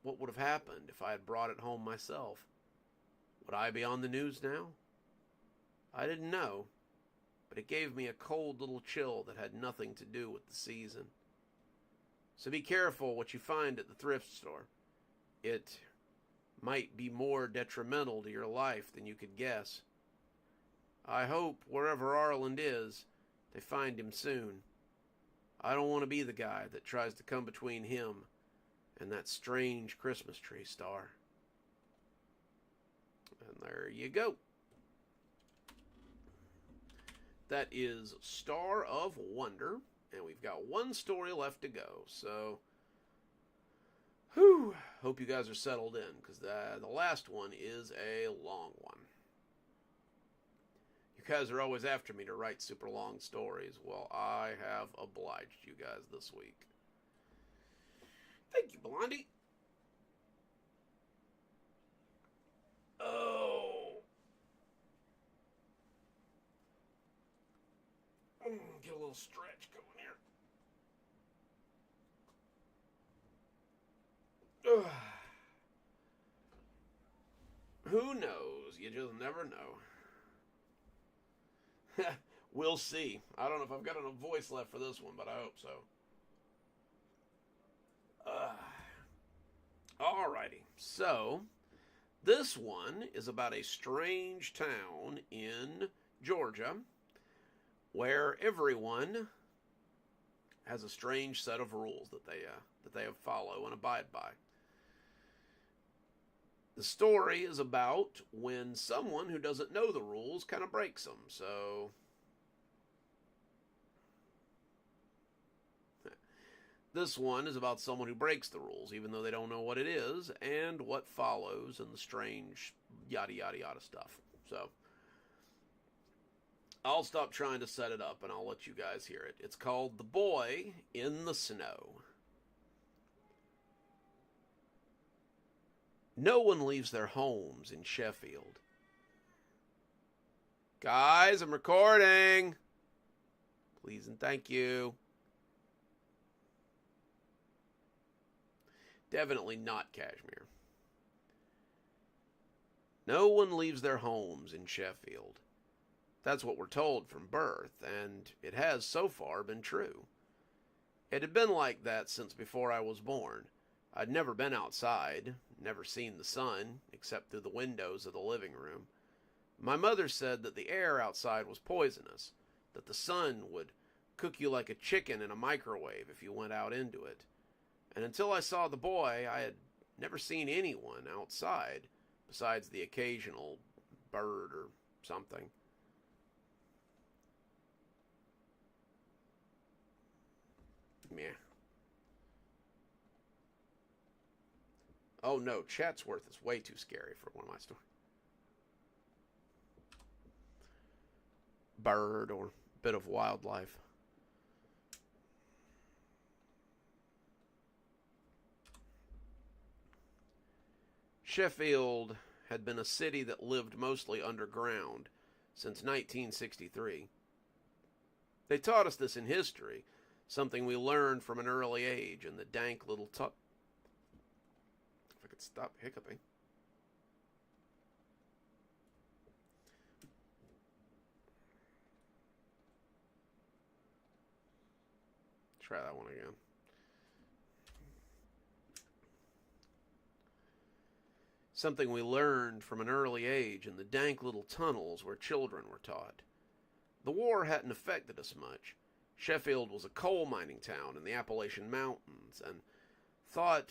what would have happened if I had brought it home myself. Would I be on the news now? I didn't know, but it gave me a cold little chill that had nothing to do with the season. So be careful what you find at the thrift store. It might be more detrimental to your life than you could guess. I hope wherever Arlen is, they find him soon. I don't want to be the guy that tries to come between him and that strange Christmas tree star. And there you go. That is Star of Wonder, and we've got one story left to go. So, hope you guys are settled in, because the last one is a long one. You guys are always after me to write super long stories. Well, I have obliged you guys this week. Thank you, Blondie. Oh. Get a little stretch going here. Who knows? You just never know. We'll see. I don't know if I've got enough voice left for this one, but I hope so. Alrighty. So, this one is about a strange town in Georgia where everyone has a strange set of rules that they follow and abide by. The story is about when someone who doesn't know the rules kind of breaks them. So, this one is about someone who breaks the rules, even though they don't know what it is and what follows and the strange yada yada yada stuff. So, I'll stop trying to set it up and I'll let you guys hear it. It's called The Boy in the Snow. No one leaves their homes in Sheffield. Guys, I'm recording. Please and thank you. Definitely not Kashmir. No one leaves their homes in Sheffield. That's what we're told from birth, and it has so far been true. It had been like that since before I was born. I'd never been outside, never seen the sun, except through the windows of the living room. My mother said that the air outside was poisonous, that the sun would cook you like a chicken in a microwave if you went out into it. And until I saw the boy, I had never seen anyone outside, besides the occasional bird or something. Meh. Oh no, Chatsworth is way too scary for one of my stories. Bird or bit of wildlife. Sheffield had been a city that lived mostly underground since 1963. They taught us this in history, something we learned from an early age in the dank little If I could stop hiccuping. Try that one again. Something we learned from an early age in the dank little tunnels where children were taught. The war hadn't affected us much. Sheffield was a coal mining town in the Appalachian Mountains, and thought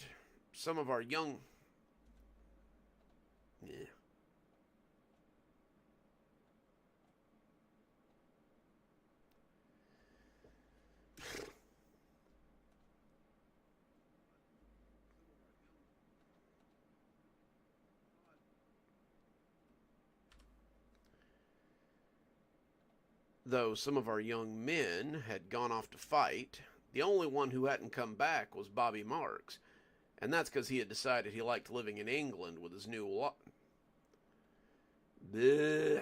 some of our young... Yeah. Though some of our young men had gone off to fight, the only one who hadn't come back was Bobby Marks, and that's because he had decided he liked living in England with his new Bleh.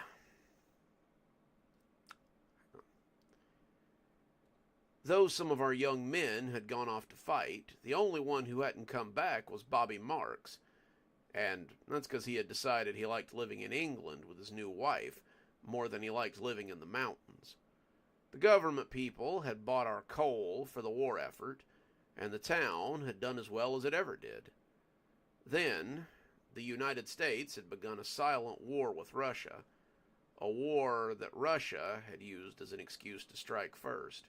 Though some of our young men had gone off to fight, the only one who hadn't come back was Bobby Marks, and that's because he had decided he liked living in England with his new wife more than he liked living in the mountains. The government people had bought our coal for the war effort, and the town had done as well as it ever did. Then, the United States had begun a silent war with Russia, a war that Russia had used as an excuse to strike first.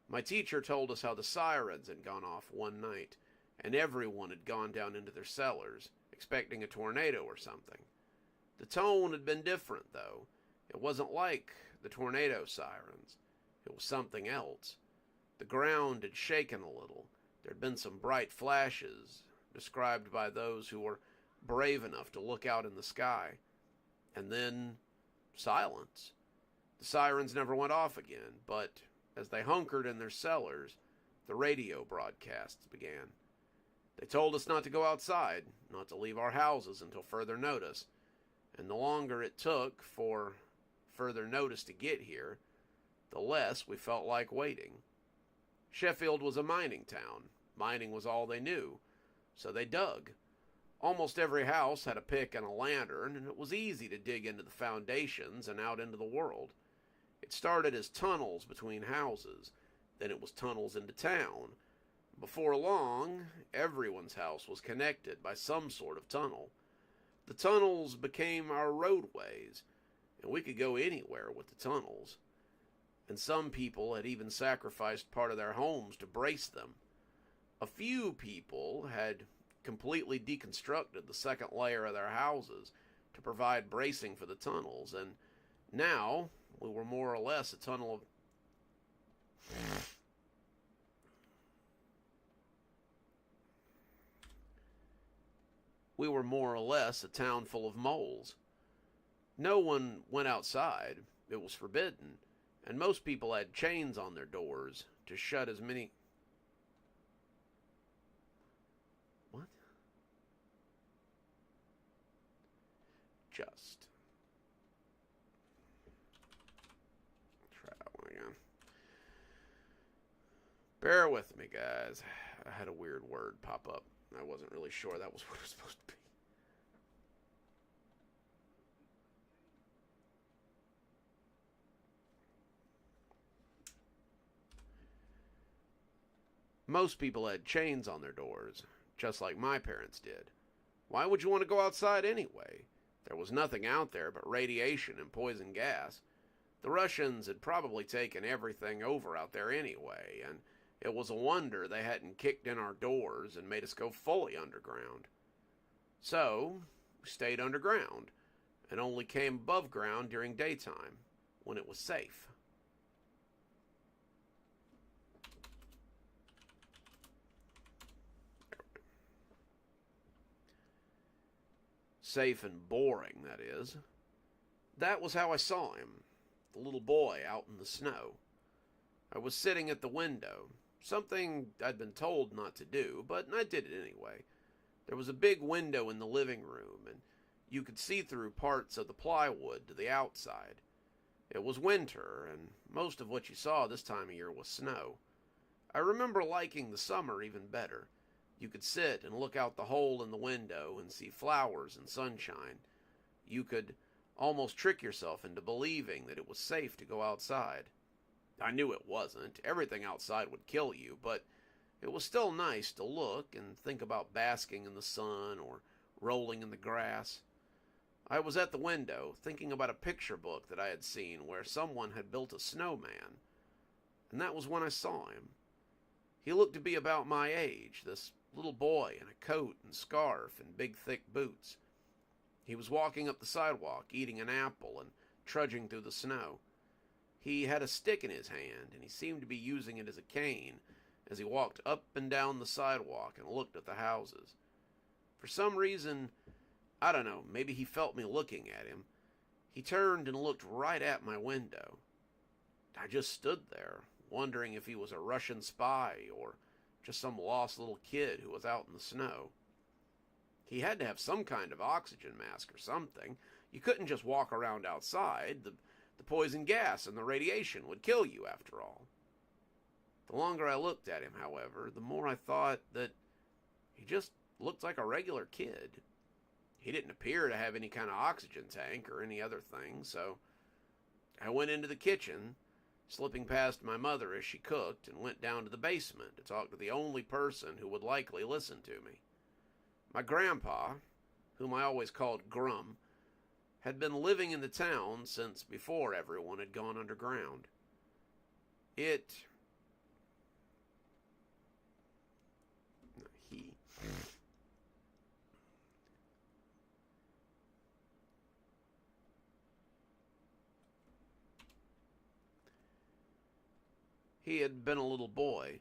My teacher told us how the sirens had gone off one night, and everyone had gone down into their cellars, expecting a tornado or something. The tone had been different, though. It wasn't like the tornado sirens. It was something else. The ground had shaken a little. There had been some bright flashes, described by those who were brave enough to look out in the sky. And then, silence. The sirens never went off again, but as they hunkered in their cellars, the radio broadcasts began. They told us not to go outside, not to leave our houses until further notice, and the longer it took for further notice to get here, the less we felt like waiting. Sheffield was a mining town. Mining was all they knew, so they dug. Almost every house had a pick and a lantern, and it was easy to dig into the foundations and out into the world. It started as tunnels between houses, then it was tunnels into town. Before long, everyone's house was connected by some sort of tunnel. The tunnels became our roadways, and we could go anywhere with the tunnels. And some people had even sacrificed part of their homes to brace them. A few people had completely deconstructed the second layer of their houses to provide bracing for the tunnels, and now we were more or less a tunnel of... We were more or less a town full of moles. No one went outside. It was forbidden. And most people had chains on their doors to shut as many... What? Just. Try that one again. Bear with me, guys. I had a weird word pop up. I wasn't really sure that was what it was supposed to be. Most people had chains on their doors, just like my parents did. Why would you want to go outside anyway? There was nothing out there but radiation and poison gas. The Russians had probably taken everything over out there anyway, and it was a wonder they hadn't kicked in our doors and made us go fully underground. So, we stayed underground, and only came above ground during daytime, when it was safe. Safe and boring, that is. That was how I saw him, the little boy out in the snow. I was sitting at the window, something I'd been told not to do, but I did it anyway. There was a big window in the living room, and you could see through parts of the plywood to the outside. It was winter, and most of what you saw this time of year was snow. I remember liking the summer even better. You could sit and look out the hole in the window and see flowers and sunshine. You could almost trick yourself into believing that it was safe to go outside. I knew it wasn't. Everything outside would kill you, but it was still nice to look and think about basking in the sun or rolling in the grass. I was at the window, thinking about a picture book that I had seen where someone had built a snowman, and that was when I saw him. He looked to be about my age, this little boy in a coat and scarf and big thick boots. He was walking up the sidewalk, eating an apple and trudging through the snow. He had a stick in his hand, and he seemed to be using it as a cane as he walked up and down the sidewalk and looked at the houses. For some reason, I don't know, maybe he felt me looking at him. He turned and looked right at my window. I just stood there, wondering if he was a Russian spy or just some lost little kid who was out in the snow. He had to have some kind of oxygen mask or something. You couldn't just walk around outside. The poison gas and the radiation would kill you, after all. The longer I looked at him, however, the more I thought that he just looked like a regular kid. He didn't appear to have any kind of oxygen tank or any other thing, so I went into the kitchen, slipping past my mother as she cooked, and went down to the basement to talk to the only person who would likely listen to me. My grandpa, whom I always called Grum, had been living in the town since before everyone had gone underground. He had been a little boy,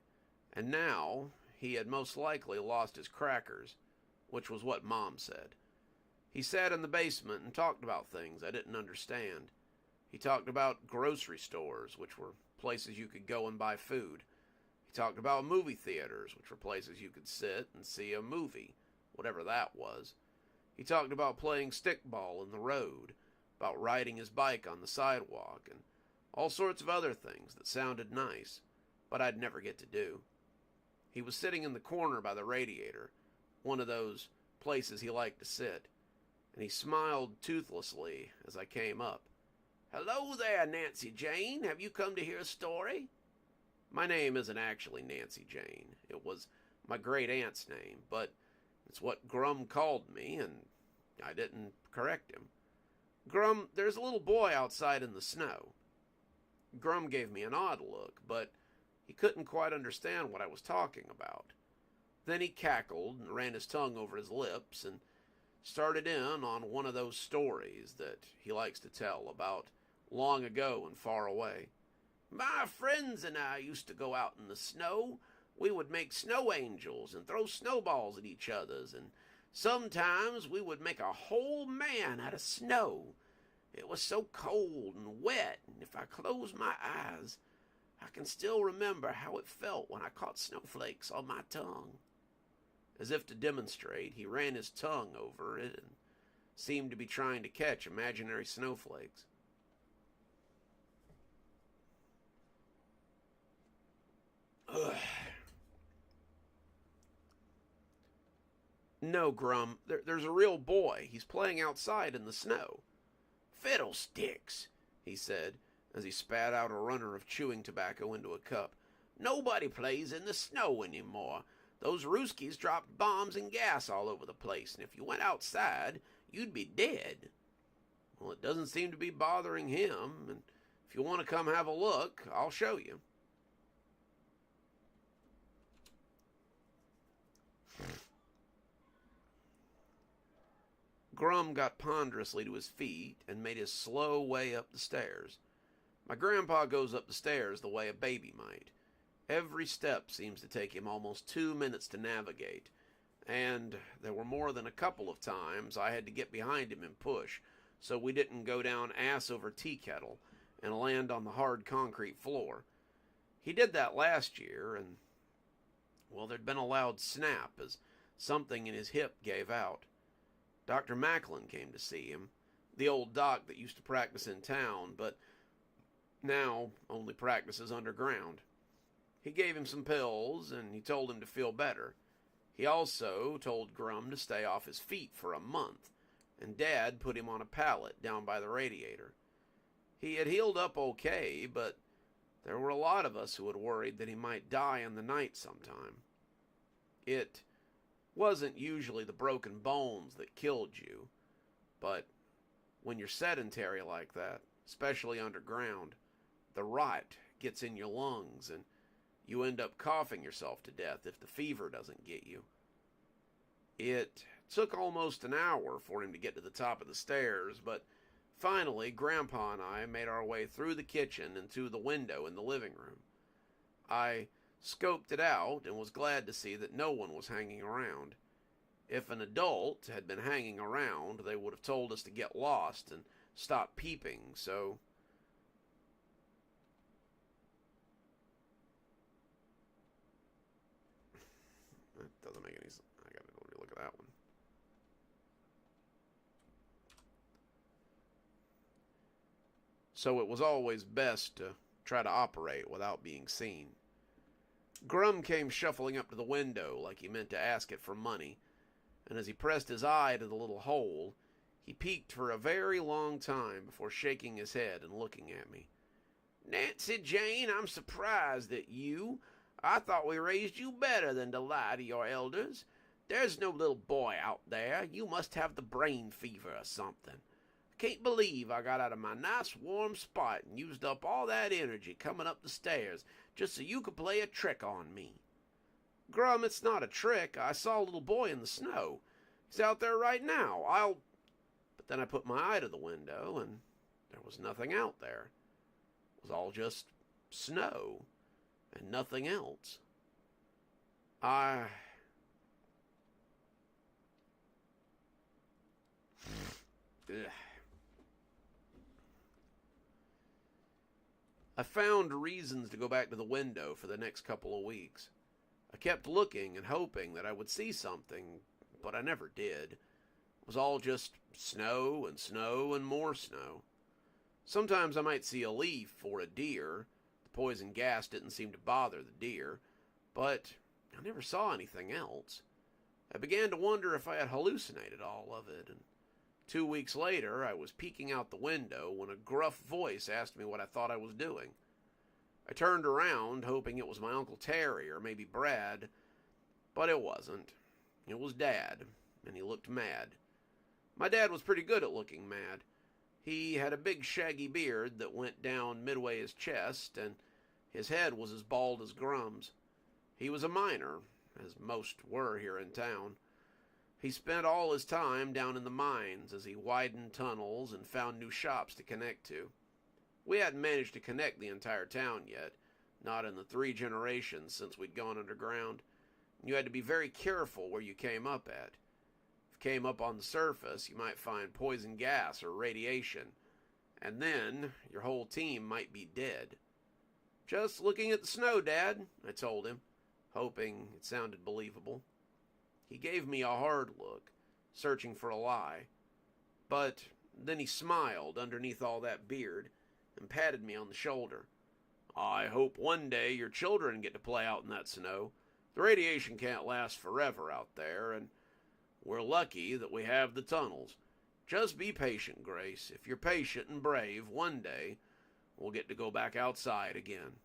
and now he had most likely lost his crackers, which was what Mom said. He sat in the basement and talked about things I didn't understand. He talked about grocery stores, which were places you could go and buy food. He talked about movie theaters, which were places you could sit and see a movie, whatever that was. He talked about playing stickball in the road, about riding his bike on the sidewalk, and all sorts of other things that sounded nice, but I'd never get to do. He was sitting in the corner by the radiator, one of those places he liked to sit, and he smiled toothlessly as I came up. "Hello there, Nancy Jane. Have you come to hear a story?" My name isn't actually Nancy Jane. It was my great-aunt's name, but it's what Grum called me, and I didn't correct him. "Grum, there's a little boy outside in the snow." Grum gave me an odd look, but he couldn't quite understand what I was talking about. Then he cackled and ran his tongue over his lips and started in on one of those stories that he likes to tell about long ago and far away. "My friends and I used to go out in the snow. We would make snow angels and throw snowballs at each other's, and sometimes we would make a whole man out of snow. It was so cold and wet, and if I close my eyes, I can still remember how it felt when I caught snowflakes on my tongue." As if to demonstrate, he ran his tongue over it and seemed to be trying to catch imaginary snowflakes. Ugh. "No, Grum, there's a real boy. He's playing outside in the snow." "Fiddlesticks," he said, as he spat out a runner of chewing tobacco into a cup. "Nobody plays in the snow anymore. Those Ruskies dropped bombs and gas all over the place, and if you went outside, you'd be dead." "Well, it doesn't seem to be bothering him, and if you want to come have a look, I'll show you." Grum got ponderously to his feet and made his slow way up the stairs. My grandpa goes up the stairs the way a baby might. Every step seems to take him almost 2 minutes to navigate, and there were more than a couple of times I had to get behind him and push, so we didn't go down ass over tea kettle and land on the hard concrete floor. He did that last year, and, well, there'd been a loud snap as Something in his hip gave out. Dr. Macklin came to see him, the old doc that used to practice in town, but now only practices underground. He gave him some pills, and he told him to feel better. He also told Grum to stay off his feet for a month, and Dad put him on a pallet down by the radiator. He had healed up okay, but there were a lot of us who had worried that he might die in the night sometime. It wasn't usually the broken bones that killed you, but when you're sedentary like that, especially underground, the rot gets in your lungs and you end up coughing yourself to death if the fever doesn't get you. It took almost an hour for him to get to the top of the stairs, but finally Grandpa and I made our way through the kitchen and to the window in the living room. I scoped it out and was glad to see that no one was hanging around. If an adult had been hanging around, they would have told us to get lost and stop peeping, so that doesn't make any sense. I gotta look at that one. So it was always best to try to operate without being seen. Grum came shuffling up to the window like he meant to ask it for money, and as he pressed his eye to the little hole, he peeked for a very long time before shaking his head and looking at me. "Nancy Jane, I'm surprised at you. I thought we raised you better than to lie to your elders. There's no little boy out there. You must have the brain fever or something. I can't believe I got out of my nice warm spot and used up all that energy coming up the stairs just so you could play a trick on me." "Grum, it's not a trick. I saw a little boy in the snow. He's out there right now. But then I put my eye to the window, and there was nothing out there. It was all just snow, and nothing else. I found reasons to go back to the window for the next couple of weeks. I kept looking and hoping that I would see something, but I never did. It was all just snow and more snow. Sometimes I might see a leaf or a deer. The poison gas didn't seem to bother the deer, but I never saw anything else. I began to wonder if I had hallucinated all of it, and 2 weeks later I was peeking out the window when a gruff voice asked me what I thought I was doing. I turned around, hoping it was my Uncle Terry or maybe Brad, but it wasn't. It was Dad, and he looked mad. My dad was pretty good at looking mad. He had a big shaggy beard that went down midway his chest, and his head was as bald as Grum's. He was a miner, as most were here in town. He spent all his time down in the mines as he widened tunnels and found new shops to connect to. We hadn't managed to connect the entire town yet, not in the 3 generations since we'd gone underground. You had to be very careful where you came up at. If you came up on the surface, you might find poison gas or radiation, and then your whole team might be dead. "Just looking at the snow, Dad," I told him, hoping it sounded believable. He gave me a hard look, searching for a lie, but then he smiled underneath all that beard and patted me on the shoulder. "I hope one day your children get to play out in that snow. The radiation can't last forever out there, and we're lucky that we have the tunnels. Just be patient, Grace. If you're patient and brave, one day we'll get to go back outside again."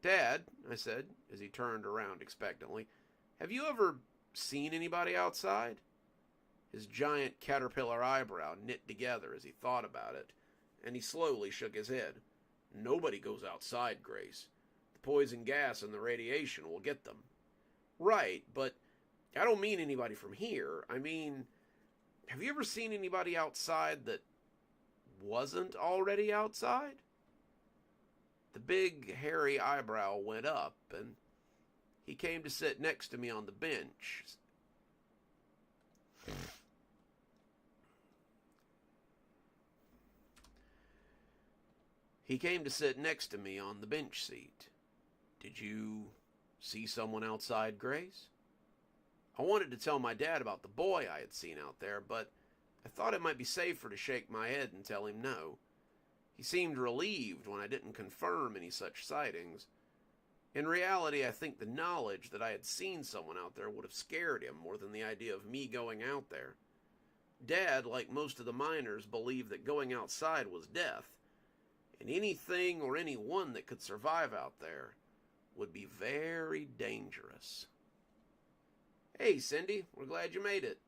"Dad," I said, as he turned around expectantly, "have you ever seen anybody outside?" His giant caterpillar eyebrow knit together as he thought about it, and he slowly shook his head. "Nobody goes outside, Grace. The poison gas and the radiation will get them." "Right, but I don't mean anybody from here. I mean, have you ever seen anybody outside that wasn't already outside?" The big, hairy eyebrow went up, and he came to sit next to me on the bench. He came to sit next to me on the bench seat. "Did you see someone outside, Grace?" I wanted to tell my dad about the boy I had seen out there, but I thought it might be safer to shake my head and tell him no. He seemed relieved when I didn't confirm any such sightings. In reality, I think the knowledge that I had seen someone out there would have scared him more than the idea of me going out there. Dad, like most of the miners, believed that going outside was death, and anything or anyone that could survive out there would be very dangerous. Hey, Cindy, we're glad you made it.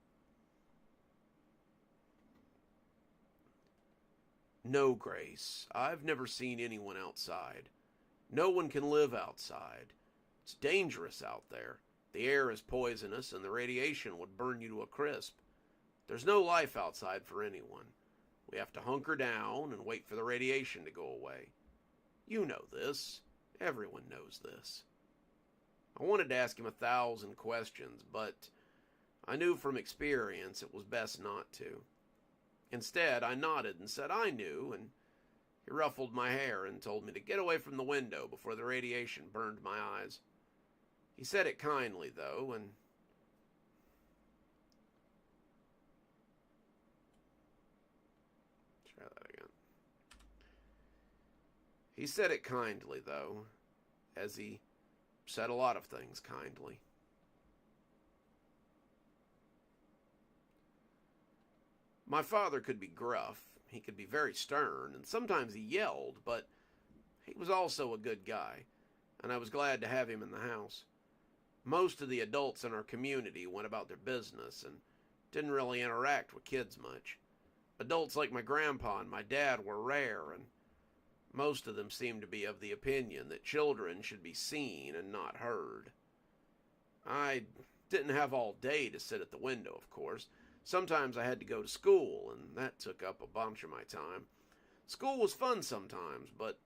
No, Grace, I've never seen anyone outside. No one can live outside. It's dangerous out there. The air is poisonous and the radiation would burn you to a crisp. There's no life outside for anyone. We have to hunker down and wait for the radiation to go away. You know this. Everyone knows this. I wanted to ask him 1,000 questions, but I knew from experience it was best not to. Instead, I nodded and said I knew, and he ruffled my hair and told me to get away from the window before the radiation burned my eyes. He said it kindly, though, and try that again. He said it kindly, though, as he said a lot of things kindly. My father could be gruff, he could be very stern, and sometimes he yelled, but he was also a good guy, and I was glad to have him in the house. Most of the adults in our community went about their business and didn't really interact with kids much. Adults like my grandpa and my dad were rare, and most of them seemed to be of the opinion that children should be seen and not heard. I didn't have all day to sit at the window, of course. Sometimes I had to go to school, and that took up a bunch of my time. School was fun sometimes, but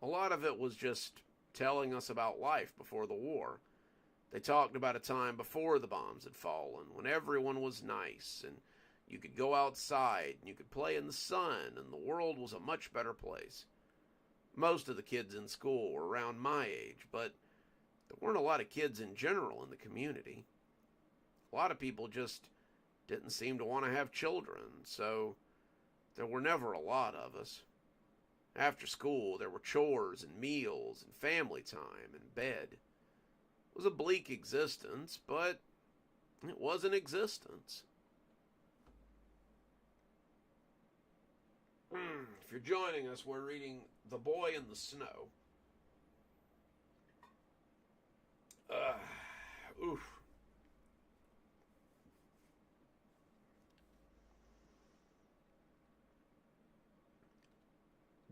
a lot of it was just telling us about life before the war. They talked about a time before the bombs had fallen, when everyone was nice, and you could go outside, and you could play in the sun, and the world was a much better place. Most of the kids in school were around my age, but there weren't a lot of kids in general in the community. A lot of people just didn't seem to want to have children, so there were never a lot of us. After school, there were chores and meals and family time and bed. It was a bleak existence, but it was an existence. If you're joining us, we're reading The Boy in the Snow. Oof.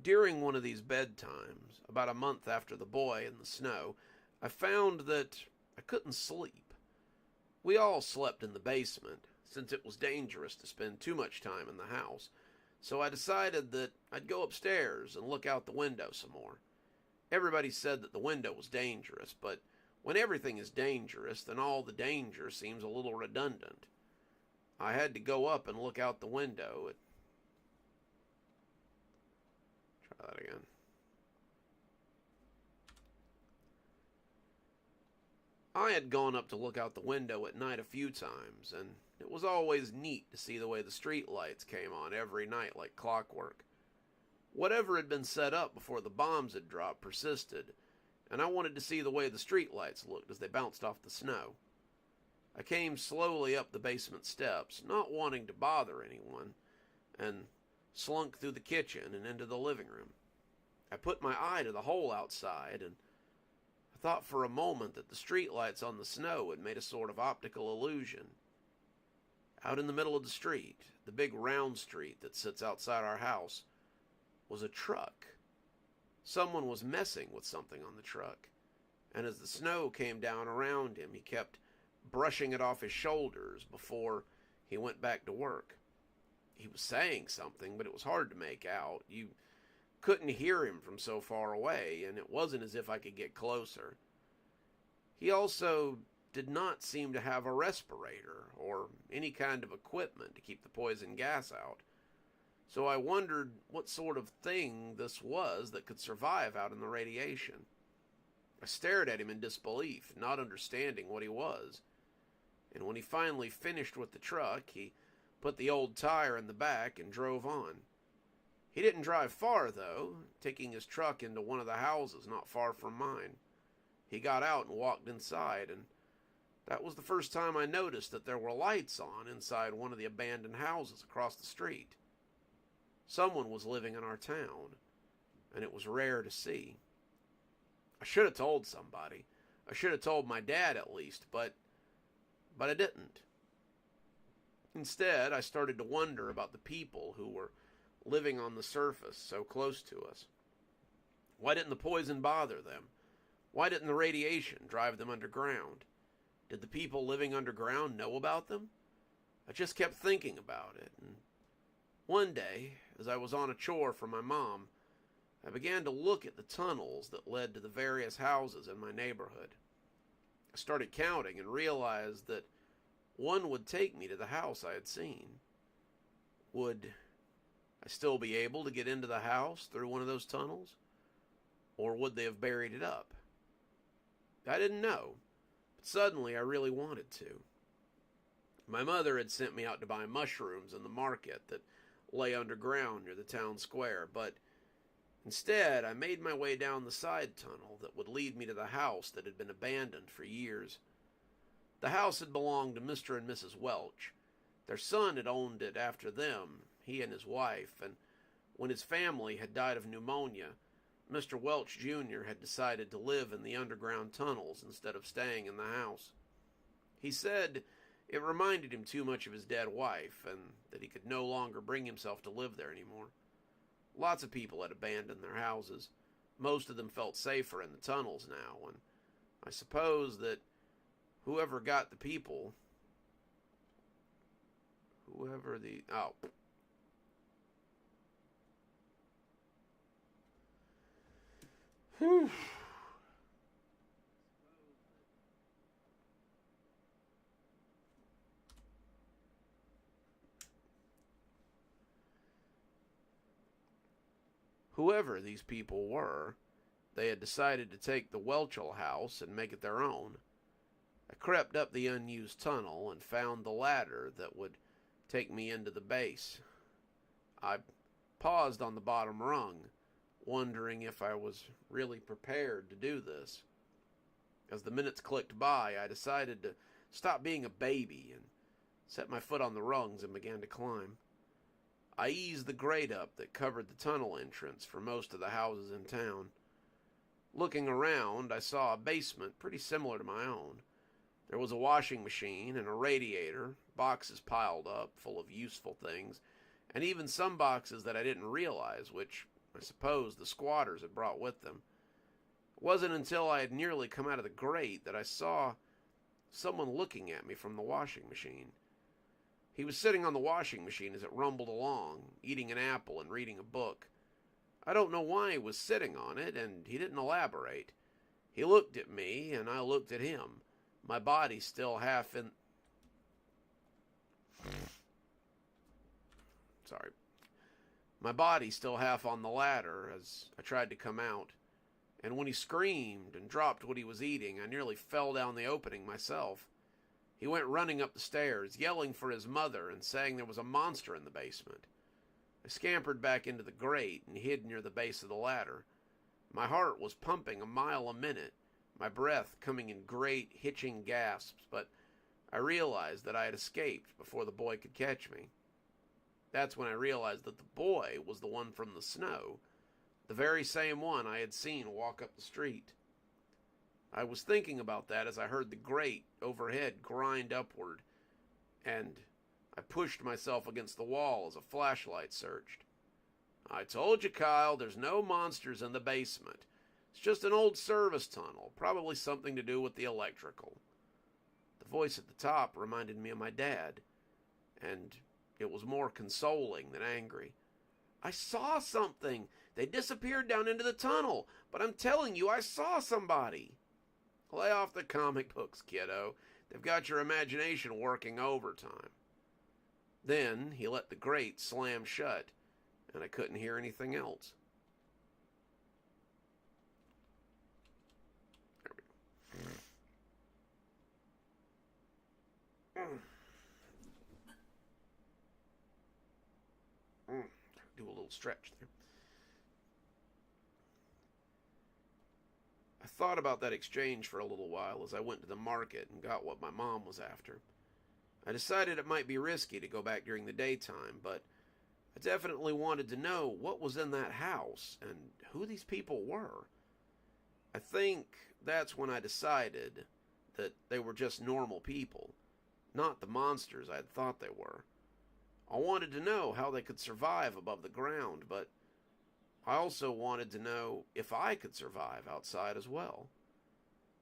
During one of these bedtimes, about a month after The Boy in the Snow, I found that I couldn't sleep. We all slept in the basement, since it was dangerous to spend too much time in the house, so I decided that I'd go upstairs and look out the window some more. Everybody said that the window was dangerous, but when everything is dangerous, then all the danger seems a little redundant. I had to go up and look out the window. Try that again. I had gone up to look out the window at night a few times, and it was always neat to see the way the street lights came on every night like clockwork. Whatever had been set up before the bombs had dropped persisted, and I wanted to see the way the street lights looked as they bounced off the snow. I came slowly up the basement steps, not wanting to bother anyone, and slunk through the kitchen and into the living room. I put my eye to the hole outside, and I thought for a moment that the streetlights on the snow had made a sort of optical illusion. Out in the middle of the street, the big round street that sits outside our house, was a truck. Someone was messing with something on the truck, and as the snow came down around him, he kept brushing it off his shoulders before he went back to work. He was saying something, but it was hard to make out. You couldn't hear him from so far away, and it wasn't as if I could get closer. He also did not seem to have a respirator or any kind of equipment to keep the poison gas out. So I wondered what sort of thing this was that could survive out in the radiation. I stared at him in disbelief, not understanding what he was. and when he finally finished with the truck, he put the old tire in the back and drove on. He didn't drive far, though, taking his truck into one of the houses not far from mine. He got out and walked inside, and that was the first time I noticed that there were lights on inside one of the abandoned houses across the street. Someone was living in our town, and it was rare to see. I should have told somebody. I should have told my dad at least, but I didn't. Instead, I started to wonder about the people who were living on the surface so close to us. Why didn't the poison bother them? Why didn't the radiation drive them underground? Did the people living underground know about them? I just kept thinking about it, and one day, as I was on a chore for my mom, I began to look at the tunnels that led to the various houses in my neighborhood. I started counting and realized that one would take me to the house I had seen. Would I still be able to get into the house through one of those tunnels? Or would they have buried it up? I didn't know, but suddenly I really wanted to. My mother had sent me out to buy mushrooms in the market that lay underground near the town square, but instead I made my way down the side tunnel that would lead me to the house that had been abandoned for years. The house had belonged to Mr. and Mrs. Welch. Their son had owned it after them, he and his wife, and when his family had died of pneumonia, Mr. Welch Jr. had decided to live in the underground tunnels instead of staying in the house. He said it reminded him too much of his dead wife, and that he could no longer bring himself to live there anymore. Lots of people had abandoned their houses. Most of them felt safer in the tunnels now, and I suppose that whoever got the people, Whew. Whoever these people were, they had decided to take the Welchel house and make it their own. I crept up the unused tunnel and found the ladder that would take me into the base. I paused on the bottom rung, wondering if I was really prepared to do this. As the minutes clicked by, I decided to stop being a baby and set my foot on the rungs and began to climb. I eased the grate up that covered the tunnel entrance for most of the houses in town. Looking around, I saw a basement pretty similar to my own. There was a washing machine and a radiator, boxes piled up full of useful things, and even some boxes that I didn't realize, which I suppose the squatters had brought with them. It wasn't until I had nearly come out of the grate that I saw someone looking at me from the washing machine. He was sitting on the washing machine as it rumbled along, eating an apple and reading a book. I don't know why he was sitting on it, and he didn't elaborate. He looked at me, and I looked at him, my body still half in... Sorry. My body still half on the ladder as I tried to come out, and when he screamed and dropped what he was eating, I nearly fell down the opening myself. He went running up the stairs, yelling for his mother and saying there was a monster in the basement. I scampered back into the grate and hid near the base of the ladder. My heart was pumping a mile a minute, my breath coming in great, hitching gasps, but I realized that I had escaped before the boy could catch me. That's when I realized that the boy was the one from the snow, the very same one I had seen walk up the street. I was thinking about that as I heard the grate overhead grind upward, and I pushed myself against the wall as a flashlight searched. I told you, Kyle, there's no monsters in the basement. It's just an old service tunnel, probably something to do with the electrical. The voice at the top reminded me of my dad, and it was more consoling than angry. I saw something. They disappeared down into the tunnel, but I'm telling you, I saw somebody. Lay off the comic books, kiddo. They've got your imagination working overtime. Then he let the grate slam shut, and I couldn't hear anything else. There we go. Do a little stretch there. I thought about that exchange for a little while as I went to the market and got what my mom was after. I decided it might be risky to go back during the daytime, but I definitely wanted to know what was in that house and who these people were. I think that's when I decided that they were just normal people, not the monsters I had thought they were. I wanted to know how they could survive above the ground, but I also wanted to know if I could survive outside as well.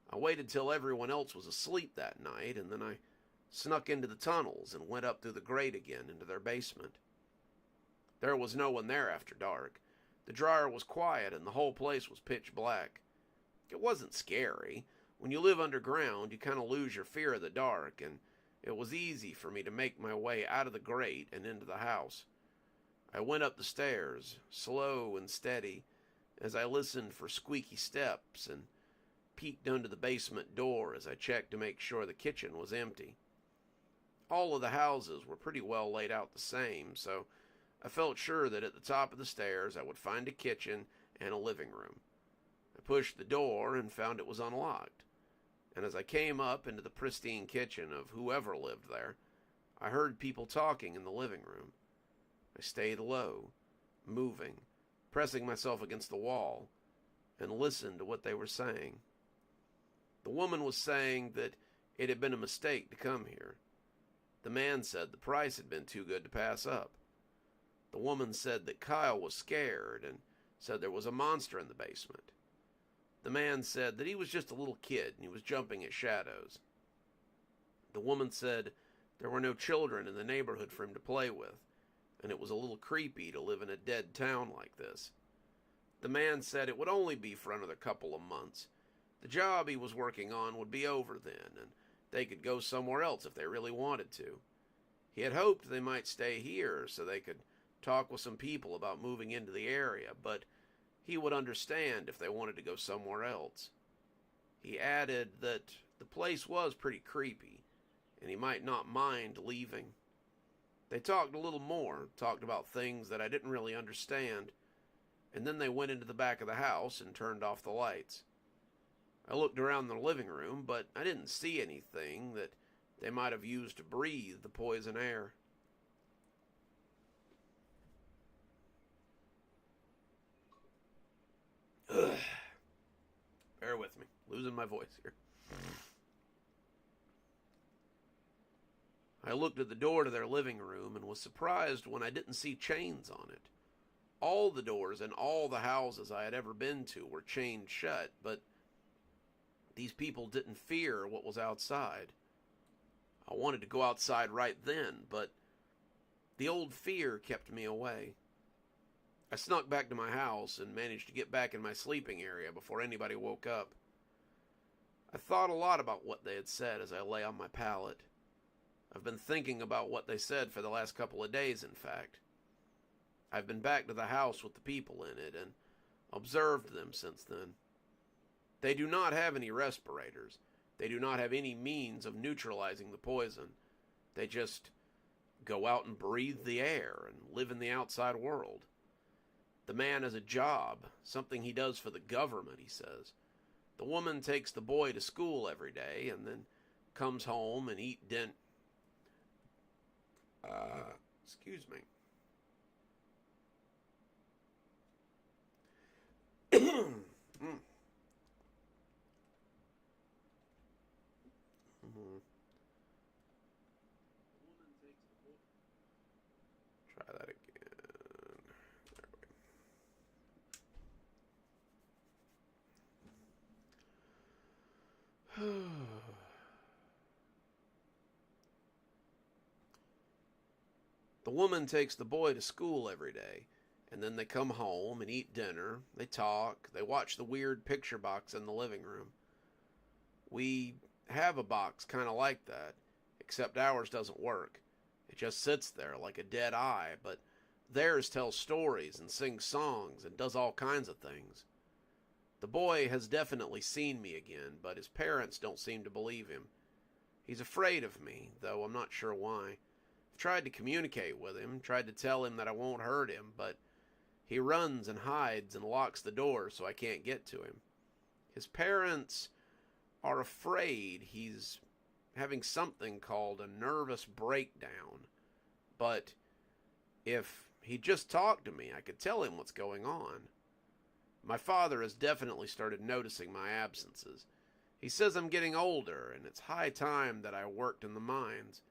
I waited till everyone else was asleep that night, and then I snuck into the tunnels and went up through the grate again into their basement. There was no one there after dark. The dryer was quiet and the whole place was pitch black. It wasn't scary. When you live underground, you kind of lose your fear of the dark, and it was easy for me to make my way out of the grate and into the house. I went up the stairs, slow and steady, as I listened for squeaky steps and peeked under the basement door as I checked to make sure the kitchen was empty. All of the houses were pretty well laid out the same, so I felt sure that at the top of the stairs I would find a kitchen and a living room. I pushed the door and found it was unlocked, and as I came up into the pristine kitchen of whoever lived there, I heard people talking in the living room. I stayed low, moving, pressing myself against the wall, and listened to what they were saying. The woman was saying that it had been a mistake to come here. The man said the price had been too good to pass up. The woman said that Kyle was scared and said there was a monster in the basement. The man said that he was just a little kid and he was jumping at shadows. The woman said there were no children in the neighborhood for him to play with, and it was a little creepy to live in a dead town like this. The man said it would only be for another couple of months. The job he was working on would be over then, and they could go somewhere else if they really wanted to. He had hoped they might stay here so they could talk with some people about moving into the area, but he would understand if they wanted to go somewhere else. He added that the place was pretty creepy, and he might not mind leaving. They talked a little more, talked about things that I didn't really understand, and then they went into the back of the house and turned off the lights. I looked around the living room, but I didn't see anything that they might have used to breathe the poison air. Ugh. Bear with me. Losing my voice here. I looked at the door to their living room and was surprised when I didn't see chains on it. All the doors in all the houses I had ever been to were chained shut, but these people didn't fear what was outside. I wanted to go outside right then, but the old fear kept me away. I snuck back to my house and managed to get back in my sleeping area before anybody woke up. I thought a lot about what they had said as I lay on my pallet. I've been thinking about what they said for the last couple of days, in fact. I've been back to the house with the people in it and observed them since then. They do not have any respirators. They do not have any means of neutralizing the poison. They just go out and breathe the air and live in the outside world. The man has a job, something he does for the government, he says. The woman takes the boy to school every day and then comes home and eat dinner. Excuse me. Try that again. There we go. The woman takes the boy to school every day, and then they come home and eat dinner. They talk. They watch the weird picture box in the living room. We have a box kind of like that, except ours doesn't work. It just sits there like a dead eye, but theirs tells stories and sings songs and does all kinds of things. The boy has definitely seen me again, but his parents don't seem to believe him. He's afraid of me, though I'm not sure why. I've tried to communicate with him, tried to tell him that I won't hurt him, but he runs and hides and locks the door so I can't get to him. His parents are afraid he's having something called a nervous breakdown, but if he just talked to me, I could tell him what's going on. My father has definitely started noticing my absences. He says I'm getting older, and it's high time that I worked in the mines.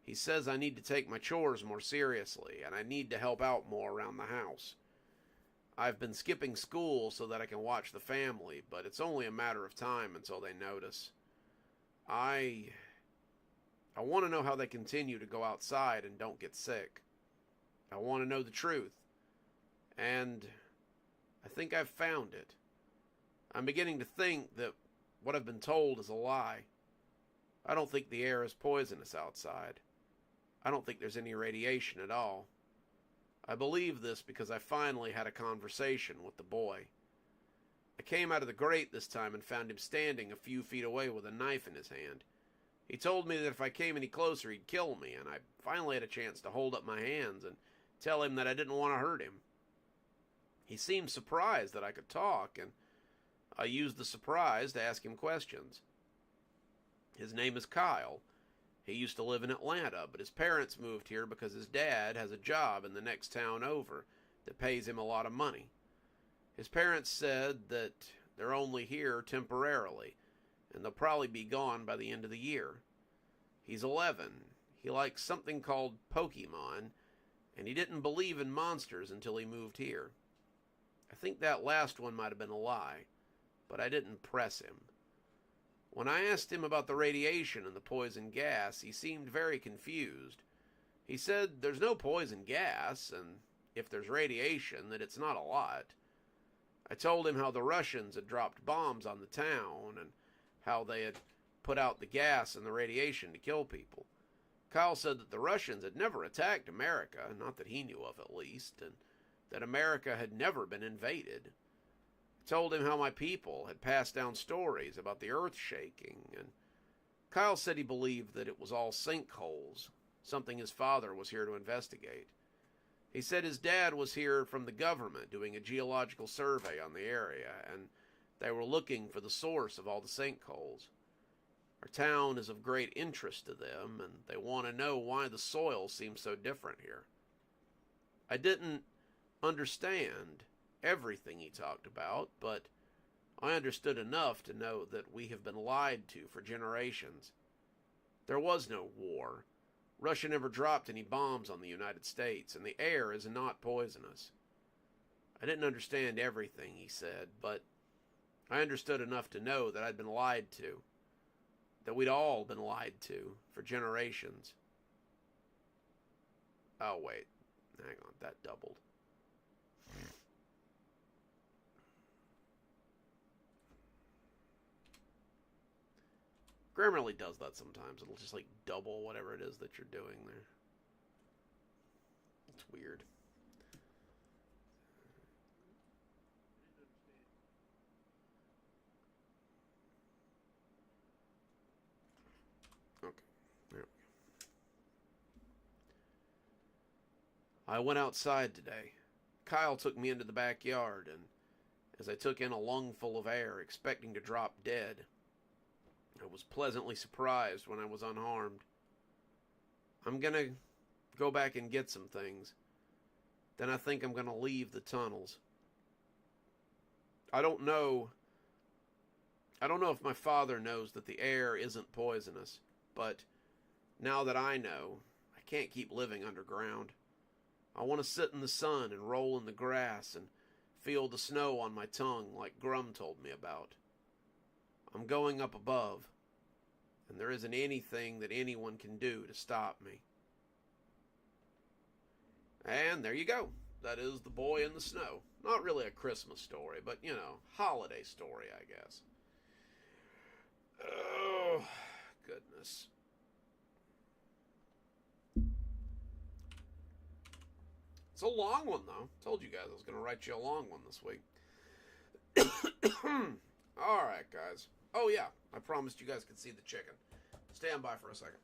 He says I need to take my chores more seriously, and I need to help out more around the house. I've been skipping school so that I can watch the family, but it's only a matter of time until they notice. I want to know how they continue to go outside and don't get sick. I want to know the truth. And I think I've found it. I'm beginning to think that what I've been told is a lie. I don't think the air is poisonous outside. I don't think there's any radiation at all. I believe this because I finally had a conversation with the boy. I came out of the grate this time and found him standing a few feet away with a knife in his hand. He told me that if I came any closer he'd kill me, and I finally had a chance to hold up my hands and tell him that I didn't want to hurt him. He seemed surprised that I could talk, and I used the surprise to ask him questions. His name is Kyle. He used to live in Atlanta, but his parents moved here because his dad has a job in the next town over that pays him a lot of money. His parents said that they're only here temporarily, and they'll probably be gone by the end of the year. He's 11. He likes something called Pokemon, and he didn't believe in monsters until he moved here. I think that last one might have been a lie, but I didn't press him. When I asked him about the radiation and the poison gas, he seemed very confused. He said there's no poison gas, and if there's radiation, that it's not a lot. I told him how the Russians had dropped bombs on the town, and how they had put out the gas and the radiation to kill people. Kyle said that the Russians had never attacked America, not that he knew of at least, and that America had never been invaded. I told him how my people had passed down stories about the earth shaking, and Kyle said he believed that it was all sinkholes, something his father was here to investigate. He said his dad was here from the government doing a geological survey on the area, and they were looking for the source of all the sinkholes. Our town is of great interest to them, and they want to know why the soil seems so different here. I didn't understand everything he talked about, but I understood enough to know that we have been lied to for generations. There was no war. Russia never dropped any bombs on the United States, and the air is not poisonous. I didn't understand everything he said, but I understood enough to know that I'd been lied to, that we'd all been lied to for generations. Oh, wait. Hang on, that doubled. Grammarly does that sometimes. It'll just like double whatever it is that you're doing there. It's weird. Okay, there we go. I went outside today. Kyle took me into the backyard, and as I took in a lungful of air, expecting to drop dead, I was pleasantly surprised when I was unharmed. I'm gonna go back and get some things. Then I think I'm gonna leave the tunnels. I don't know if my father knows that the air isn't poisonous, but now that I know, I can't keep living underground. I want to sit in the sun and roll in the grass and feel the snow on my tongue like Grum told me about. I'm going up above, and there isn't anything that anyone can do to stop me. And there you go. That is The Boy in the Snow. Not really a Christmas story, but, holiday story, I guess. Oh, goodness. It's a long one, though. Told you guys I was going to write you a long one this week. Alright, guys. Oh, yeah. I promised you guys could see the chicken. Stand by for a second.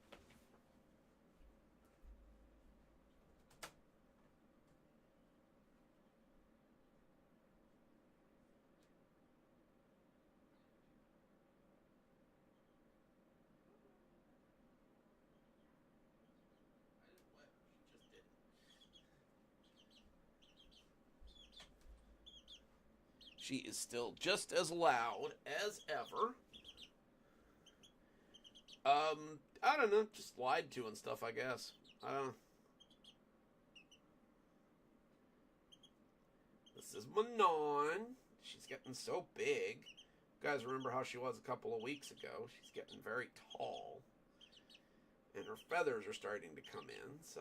She is still just as loud as ever. I don't know, just lied to and stuff, I guess. I don't know. This is Manon. She's getting so big. You guys remember how she was a couple of weeks ago? She's getting very tall. And her feathers are starting to come in, so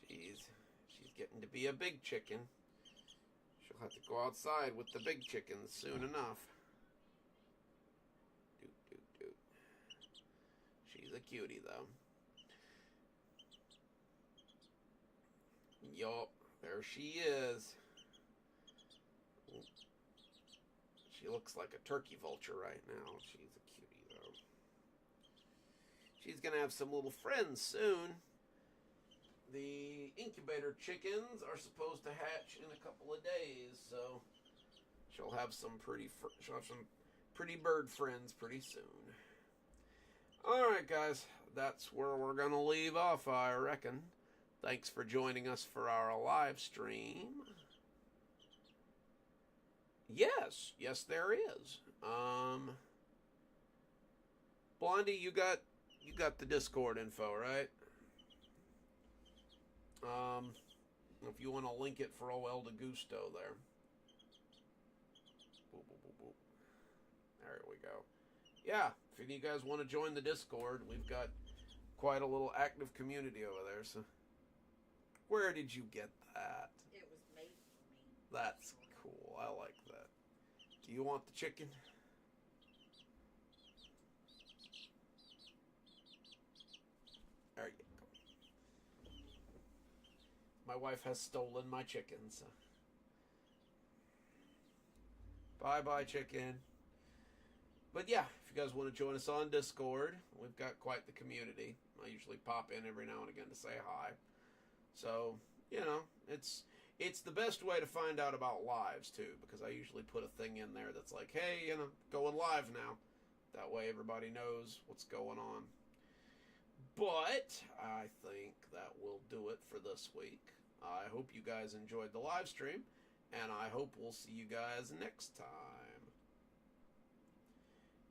she's getting to be a big chicken. She'll have to go outside with the big chickens soon enough. Doot, doot, doot. She's a cutie, though. Yup, there she is. She looks like a turkey vulture right now. She's a cutie, though. She's going to have some little friends soon. The incubator chickens are supposed to hatch in a couple of days, so she'll have some pretty bird friends pretty soon. All right, guys, that's where we're going to leave off, I reckon. Thanks for joining us for our live stream. Yes, there is. Blondie, you got the Discord info, right? If you want to link it for OL de Gusto there. Boop, boop, boop, boop. There we go. Yeah, if any of you guys want to join the Discord, we've got quite a little active community over there. So, where did you get that? It was made for me. That's cool. I like that. Do you want the chicken? There you go. My wife has stolen my chicken, so. Bye-bye, chicken. But yeah, if you guys want to join us on Discord, we've got quite the community. I usually pop in every now and again to say hi. So, it's the best way to find out about lives, too, because I usually put a thing in there that's like, hey, going live now. That way everybody knows what's going on. But I think that will do it for this week. I hope you guys enjoyed the live stream, and I hope we'll see you guys next time.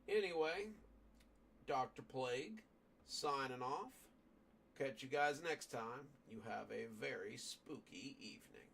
Anyway, Dr. Plague, signing off. Catch you guys next time. You have a very spooky evening.